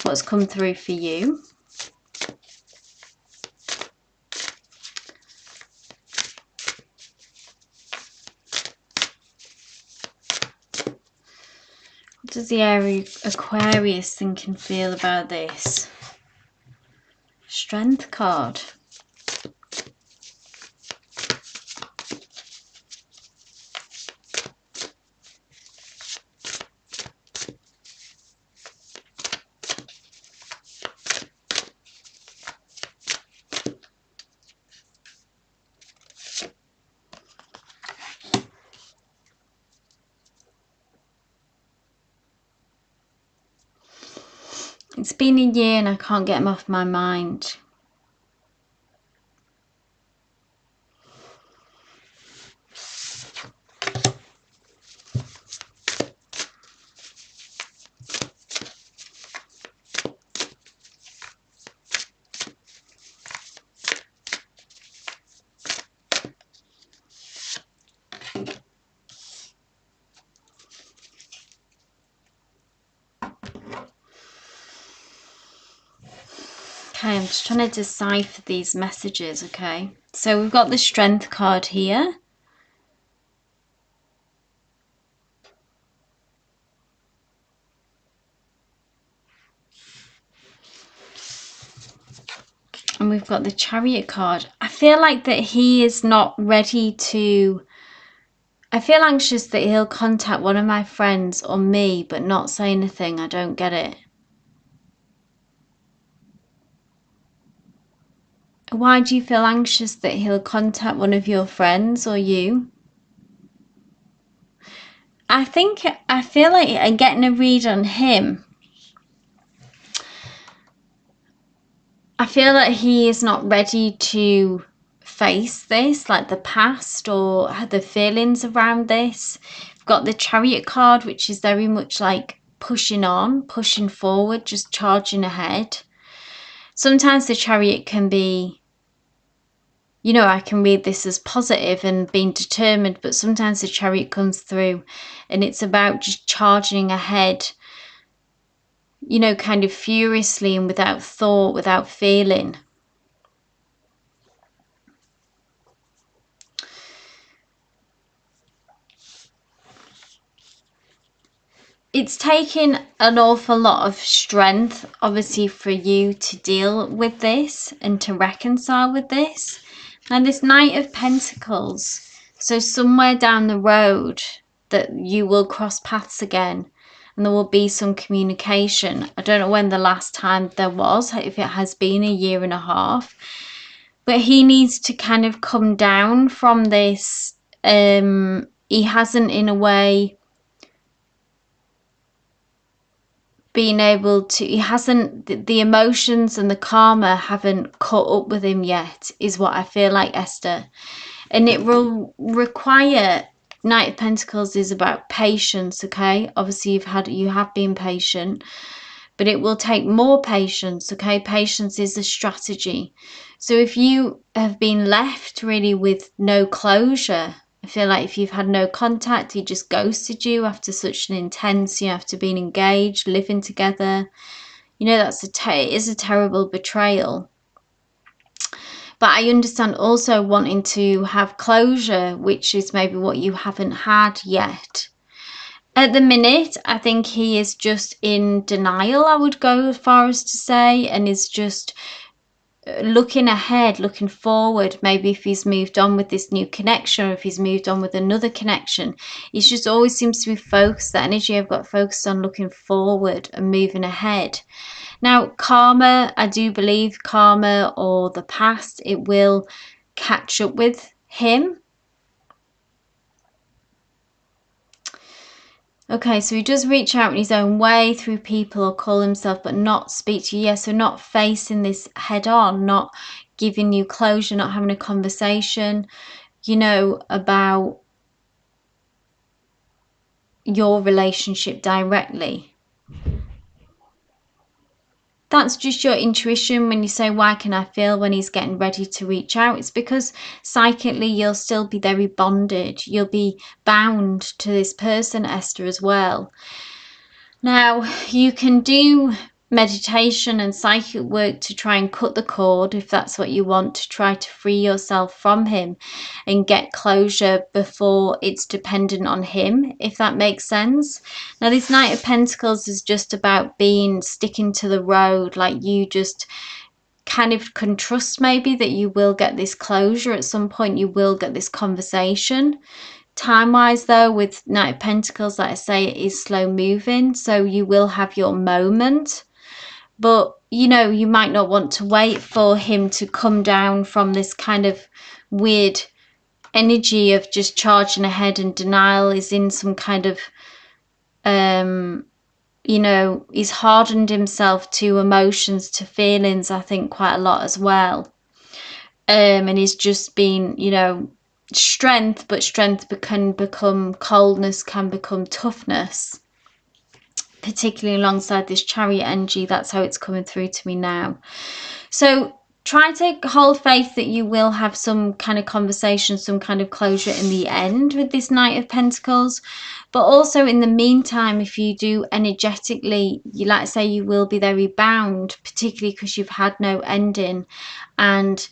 what's come through for you. What does the Aquarius think and feel about this? Strength card. been a year and I can't get him off my mind. Okay, I'm just trying to decipher these messages, okay? So we've got the Strength card here. And we've got the Chariot card. I feel like that he is not ready to... I feel anxious that he'll contact one of my friends or me, but not say anything. I don't get it. Why do you feel anxious that he'll contact one of your friends or you? I feel like I'm getting a read on him. I feel that he is not ready to face this, like the past or the feelings around this. We've got the Chariot card, which is very much like pushing on, pushing forward, just charging ahead. Sometimes the Chariot can be, you know, I can read this as positive and being determined, but sometimes the Chariot comes through and it's about just charging ahead, you know, kind of furiously and without thought, without feeling. It's taken an awful lot of strength, obviously, for you to deal with this and to reconcile with this. And this Knight of Pentacles, so somewhere down the road that you will cross paths again and there will be some communication. I don't know when the last time there was, if it has been a year and a half, but he needs to kind of come down from this. He hasn't, in a way, being able to, he hasn't, the emotions and the karma haven't caught up with him yet, is what I feel like, Esther. And it will require, Knight of Pentacles is about patience, okay? Obviously you have been patient, but it will take more patience, okay? Patience is a strategy. So if you have been left really with no closure, I feel like if you've had no contact, he just ghosted you after such an intense, you know, after being engaged, living together, you know, it is a terrible betrayal. But I understand also wanting to have closure, which is maybe what you haven't had yet. At the minute, I think he is just in denial, I would go as far as to say, and is just looking ahead, looking forward. Maybe if he's moved on with this new connection, or if he's moved on with another connection, he just always seems to be focused. That energy I've got focused on looking forward and moving ahead. Now, karma, I do believe karma or the past, it will catch up with him. Okay, so he does reach out in his own way through people or call himself, but not speak to you. Yeah, so not facing this head on, not giving you closure, not having a conversation, you know, about your relationship directly. That's just your intuition when you say, why can I feel when he's getting ready to reach out? It's because psychically you'll still be very bonded. You'll be bound to this person, Esther, as well. Now, you can do meditation and psychic work to try and cut the cord if that's what you want, to try to free yourself from him and get closure before it's dependent on him, if that makes sense. Now, this Knight of Pentacles is just about sticking to the road, like you just kind of can trust maybe that you will get this closure at some point, you will get this conversation. Time-wise, though, with Knight of Pentacles, like I say, it is slow moving, so you will have your moment. But, you know, you might not want to wait for him to come down from this kind of weird energy of just charging ahead, and denial is in some kind of you know, he's hardened himself to emotions, to feelings, I think, quite a lot as well. And he's just been, you know, strength, but strength can become coldness, can become toughness, particularly alongside this Chariot energy. That's how it's coming through to me now. So try to hold faith that you will have some kind of conversation, some kind of closure in the end with this Knight of Pentacles. But also in the meantime, if you do energetically, you like to say, you will be very bound, particularly because you've had no ending. And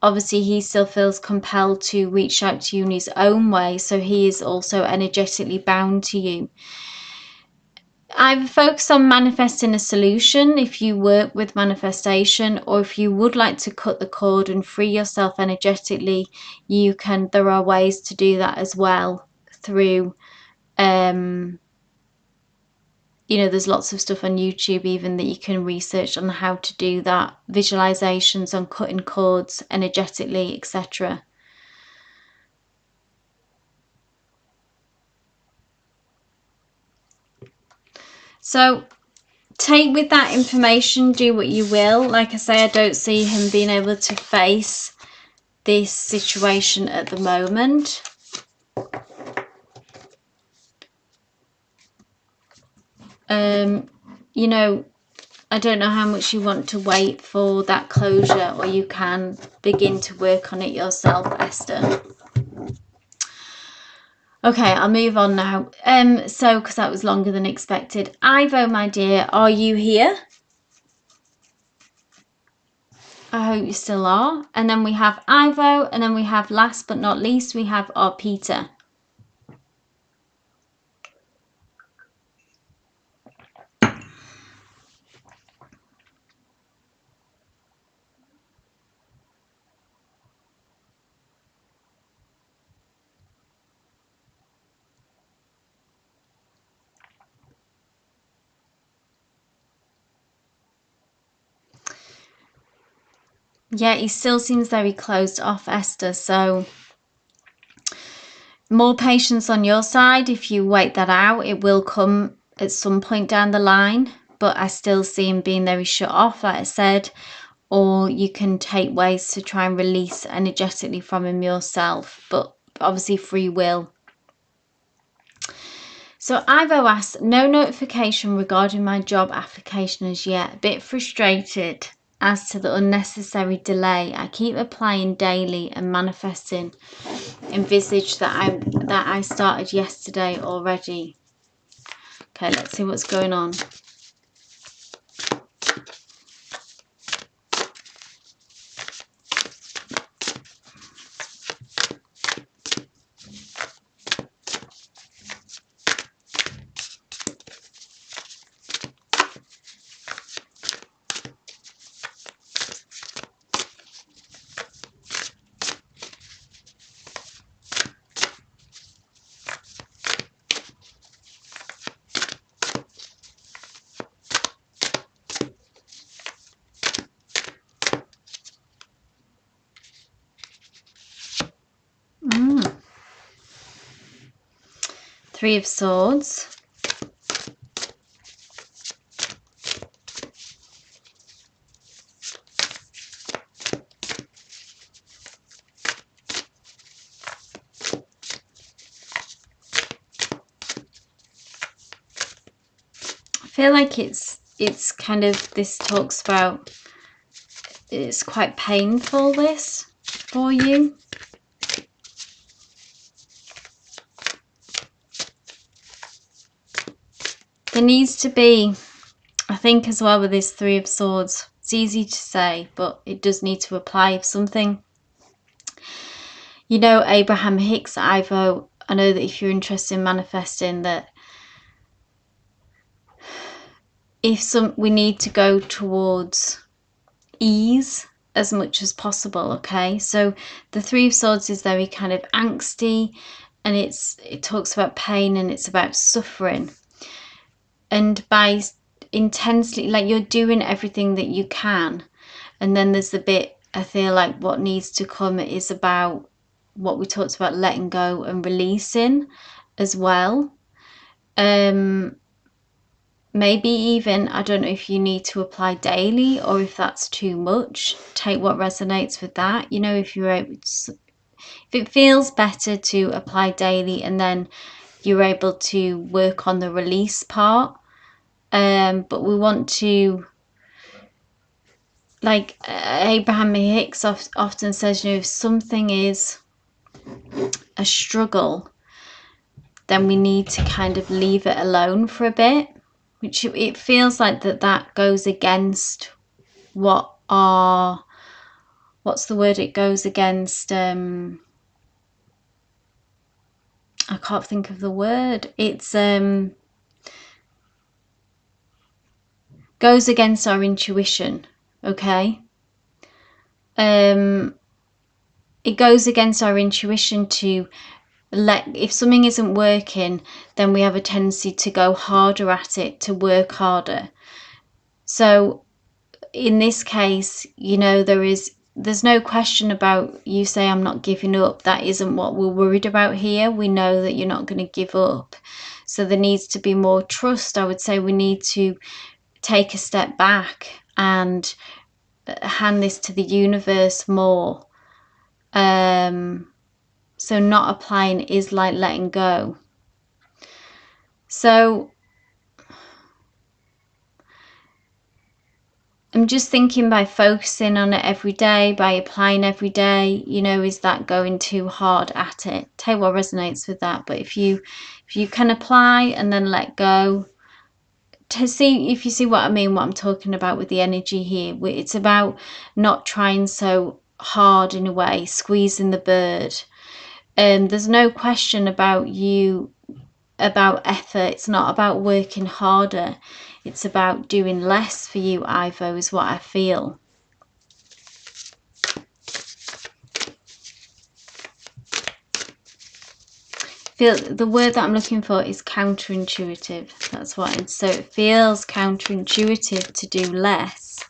obviously he still feels compelled to reach out to you in his own way. So he is also energetically bound to you. Either focus on manifesting a solution if you work with manifestation, or if you would like to cut the cord and free yourself energetically, you can. There are ways to do that as well through, you know, there's lots of stuff on YouTube even that you can research on how to do that, visualizations on cutting cords energetically, etc. So take with that information, do what you will. Like I say, I don't see him being able to face this situation at the moment. You know, I don't know how much you want to wait for that closure, or you can begin to work on it yourself, Esther. Okay, I'll move on now. So, because that was longer than expected. Ivo, my dear, are you here? I hope you still are. And then we have Ivo, and then we have, last but not least, we have our Peter. Yeah, he still seems very closed off, Esther. So more patience on your side. If you wait that out, it will come at some point down the line. But I still see him being very shut off, like I said. Or you can take ways to try and release energetically from him yourself. But obviously free will. So Ivo asked, no notification regarding my job application as yet. A bit frustrated as to the unnecessary delay. I keep applying daily and manifesting. Envisage that I started yesterday already. Okay, let's see what's going on. Three of Swords. I feel like it's kind of, this talks about, it's quite painful, this, for you. There needs to be, I think as well with this Three of Swords, it's easy to say, but it does need to apply. If something, you know, Abraham Hicks, Ivo, I know that if you're interested in manifesting, that if we need to go towards ease as much as possible, okay? So the Three of Swords is very kind of angsty, and it talks about pain and it's about suffering. And by intensely, like, you're doing everything that you can, and then there's the bit, I feel like what needs to come is about what we talked about, letting go and releasing as well. maybe even, I don't know if you need to apply daily or if that's too much. Take what resonates with that. You know, if you're able to, if it feels better to apply daily and then you're able to work on the release part. But we want to, like Abraham Hicks often says, you know, if something is a struggle, then we need to kind of leave it alone for a bit, which it feels like that goes against what our, what's the word, it goes against, I can't think of the word, it's goes against our intuition. Okay, it goes against our intuition to if something isn't working, then we have a tendency to go harder at it, to work harder. So in this case, you know, there's no question about, you say I'm not giving up. That isn't what we're worried about here. We know that you're not going to give up. So there needs to be more trust. I would say we need to take a step back and hand this to the universe more. So not applying is like letting go. So I'm just thinking, by focusing on it every day, by applying every day, you know, is that going too hard at it? Take what resonates with that. But if you can apply and then let go, to see if you see what I mean, what I'm talking about with the energy here. It's about not trying so hard, in a way, squeezing the bird. There's no question about effort. It's not about working harder. It's about doing less for you, Ivo, is what I feel. The word that I'm looking for is counterintuitive. That's what. So it feels counterintuitive to do less.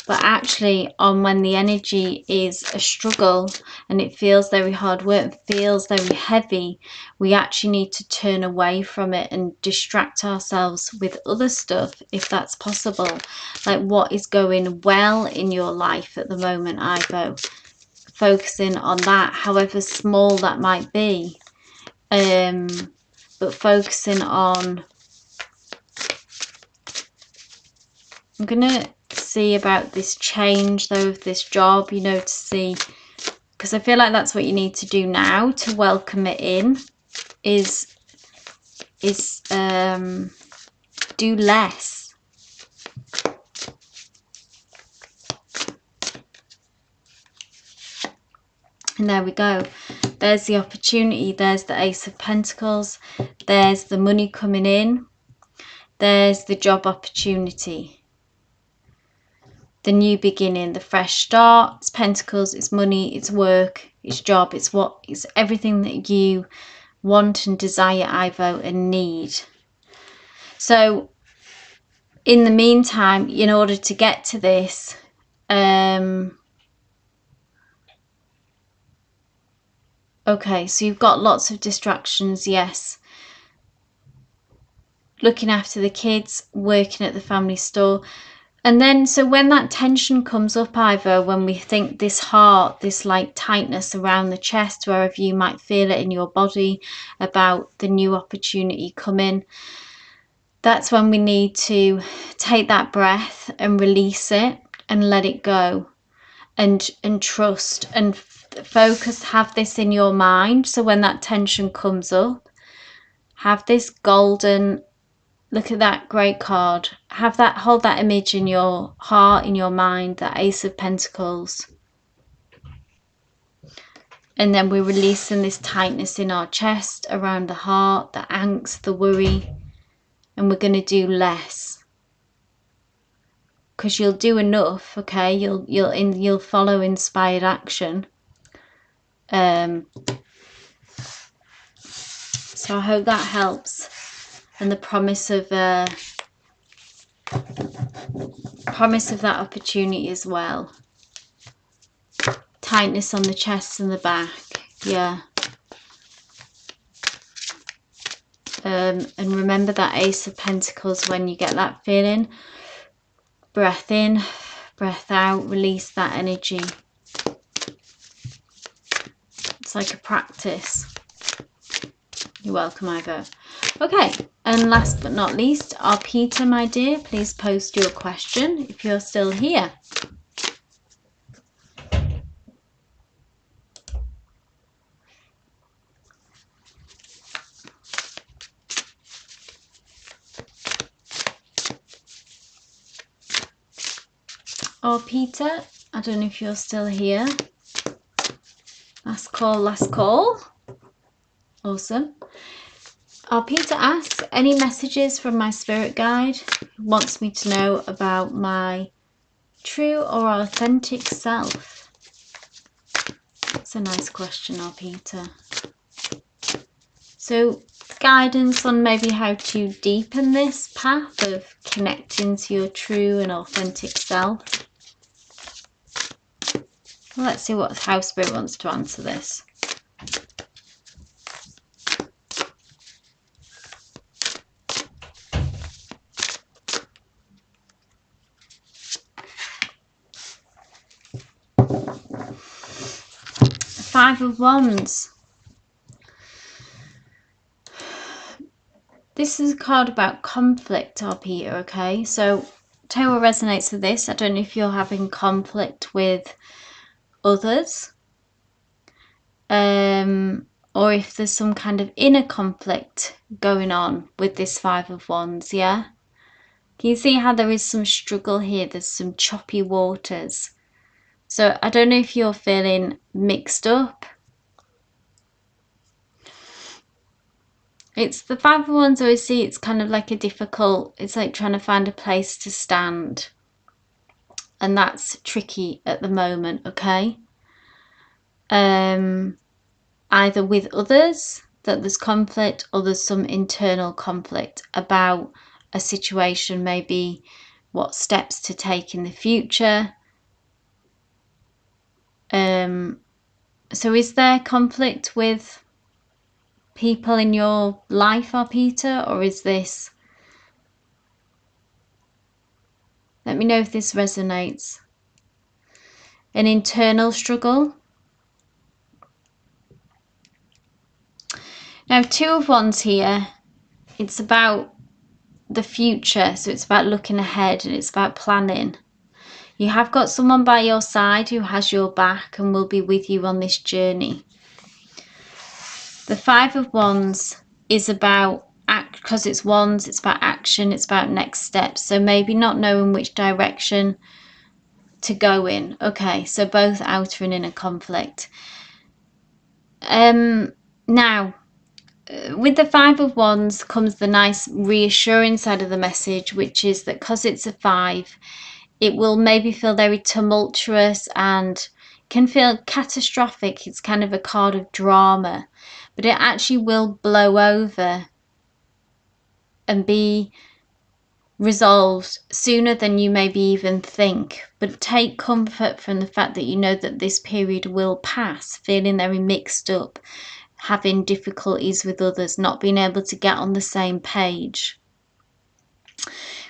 But actually, when the energy is a struggle and it feels very hard work, feels very heavy, we actually need to turn away from it and distract ourselves with other stuff, if that's possible. Like, what is going well in your life at the moment, Ivo? Focusing on that, however small that might be. But focusing on, I'm gonna see about this change though of this job, you know, to see, because I feel like that's what you need to do now to welcome it in, is do less. And there we go. There's the opportunity. There's the Ace of Pentacles. There's the money coming in. There's the job opportunity. The new beginning, the fresh start. It's Pentacles, it's money, it's work, it's job, it's everything that you want and desire, Ivo, and need. So in the meantime, in order to get to this, okay, so you've got lots of distractions, yes. Looking after the kids, working at the family store. And then, so when that tension comes up, Ivo, when we think this heart, this like tightness around the chest, wherever you might feel it in your body, about the new opportunity coming, that's when we need to take that breath and release it and let it go, and trust and focus. Have this in your mind. So when that tension comes up, have this golden, look at that great card. Have that, hold that image in your heart, in your mind, that Ace of Pentacles. And then we're releasing this tightness in our chest, around the heart, the angst, the worry. And we're going to do less. Because you'll do enough, okay? You'll follow inspired action. So I hope that helps. And the promise of that opportunity as well. Tightness on the chest and the back, yeah. And remember that Ace of Pentacles when you get that feeling. Breath in, breath out, release that energy. It's like a practice. You're welcome, Ivo. Okay, and last but not least, our Peter, my dear, please post your question if you're still here. Oh, Peter, I don't know if you're still here. Last call, last call. Awesome. Oh, Peter asks, any messages from my spirit guide? Wants me to know about my true or authentic self. That's a nice question, oh, Peter. So, guidance on maybe how to deepen this path of connecting to your true and authentic self. Well, let's see what how Spirit wants to answer this. Five of Wands. This is a card about conflict, our Peter, okay? So, tell what resonates with this. I don't know if you're having conflict with others. Or if there's some kind of inner conflict going on with this Five of Wands, yeah? Can you see how there is some struggle here? There's some choppy waters. So I don't know if you're feeling mixed up. It's the Five of Wands, I always see it's kind of like a difficult, it's like trying to find a place to stand. And that's tricky at the moment, okay? Either with others, that there's conflict, or there's some internal conflict about a situation, maybe what steps to take in the future. So is there conflict with people in your life, or Peter, or is this... Let me know if this resonates. An internal struggle. Now, Two of Wands here, it's about the future, so it's about looking ahead and it's about planning. You have got someone by your side who has your back and will be with you on this journey. The Five of Wands is about, because it's wands, it's about action, it's about next steps. So maybe not knowing which direction to go in. Okay, so both outer and inner conflict. Now, with the Five of Wands comes the nice reassuring side of the message, which is that because it's a five, it will maybe feel very tumultuous and can feel catastrophic. It's kind of a card of drama, but it actually will blow over and be resolved sooner than you maybe even think. But take comfort from the fact that you know that this period will pass, feeling very mixed up, having difficulties with others, not being able to get on the same page.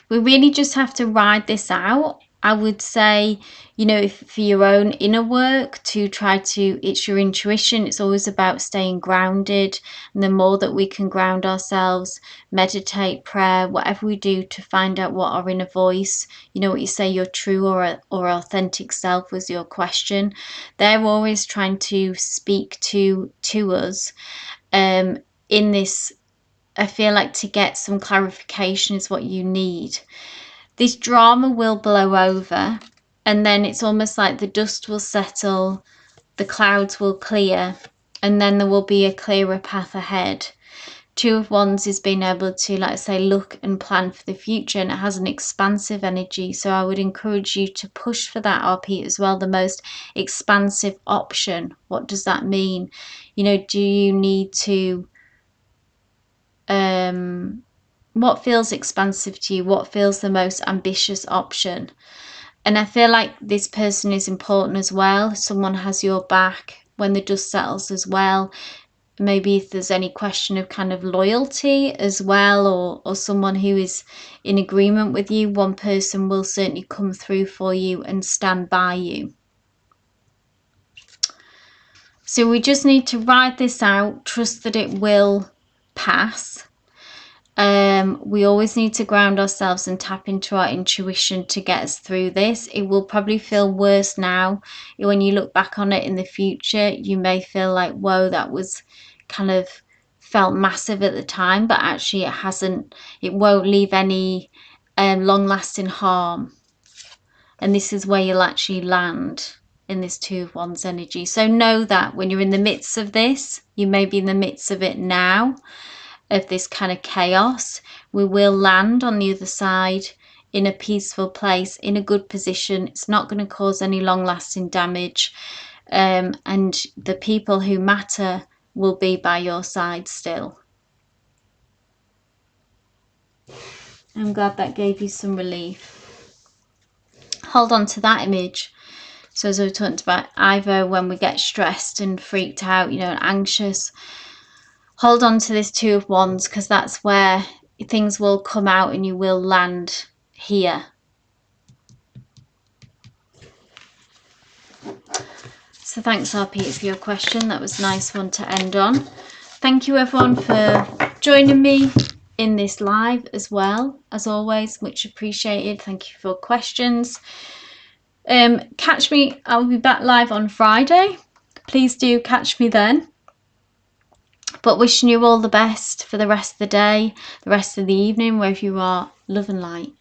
We really just have to ride this out. I would say, you know, if for your own inner work, to try to, it's your intuition. It's always about staying grounded. And the more that we can ground ourselves, meditate, prayer, whatever we do to find out what our inner voice, you know what you say, your true or authentic self was your question. They're always trying to speak to us in this. I feel like to get some clarification is what you need. This drama will blow over, and then it's almost like the dust will settle, the clouds will clear, and then there will be a clearer path ahead. Two of Wands is being able to, like I say, look and plan for the future, and it has an expansive energy. So I would encourage you to push for that, RP, as well, the most expansive option. What does that mean? You know, do you need to... what feels expansive to you? What feels the most ambitious option? And I feel like this person is important as well. Someone has your back when the dust settles as well. maybe if there's any question of kind of loyalty as well, or someone who is in agreement with you, one person will certainly come through for you and stand by you. So we just need to ride this out, trust that it will pass. We always need to ground ourselves and tap into our intuition to get us through this. It will probably feel worse now. When you look back on it in the future, you may feel like, whoa, that was kind of felt massive at the time, but actually it won't leave any long-lasting harm. And this is where you'll actually land in this Two of Wands energy. So know that when you're in the midst of this, you may be in the midst of it now, of this kind of chaos, we will land on the other side in a peaceful place, in a good position. It's not going to cause any long-lasting damage, and the people who matter will be by your side still. I'm glad that gave you some relief. Hold on to that image. So as I talked about, either when we get stressed and freaked out, you know, and anxious, hold on to this Two of Wands, because that's where things will come out and you will land here. So thanks, RP, for your question. That was a nice one to end on. Thank you everyone for joining me in this live as well. As always, much appreciated. Thank you for questions. Catch me, I'll be back live on Friday. Please do catch me then. But wishing you all the best for the rest of the day, the rest of the evening, wherever you are. Love and light.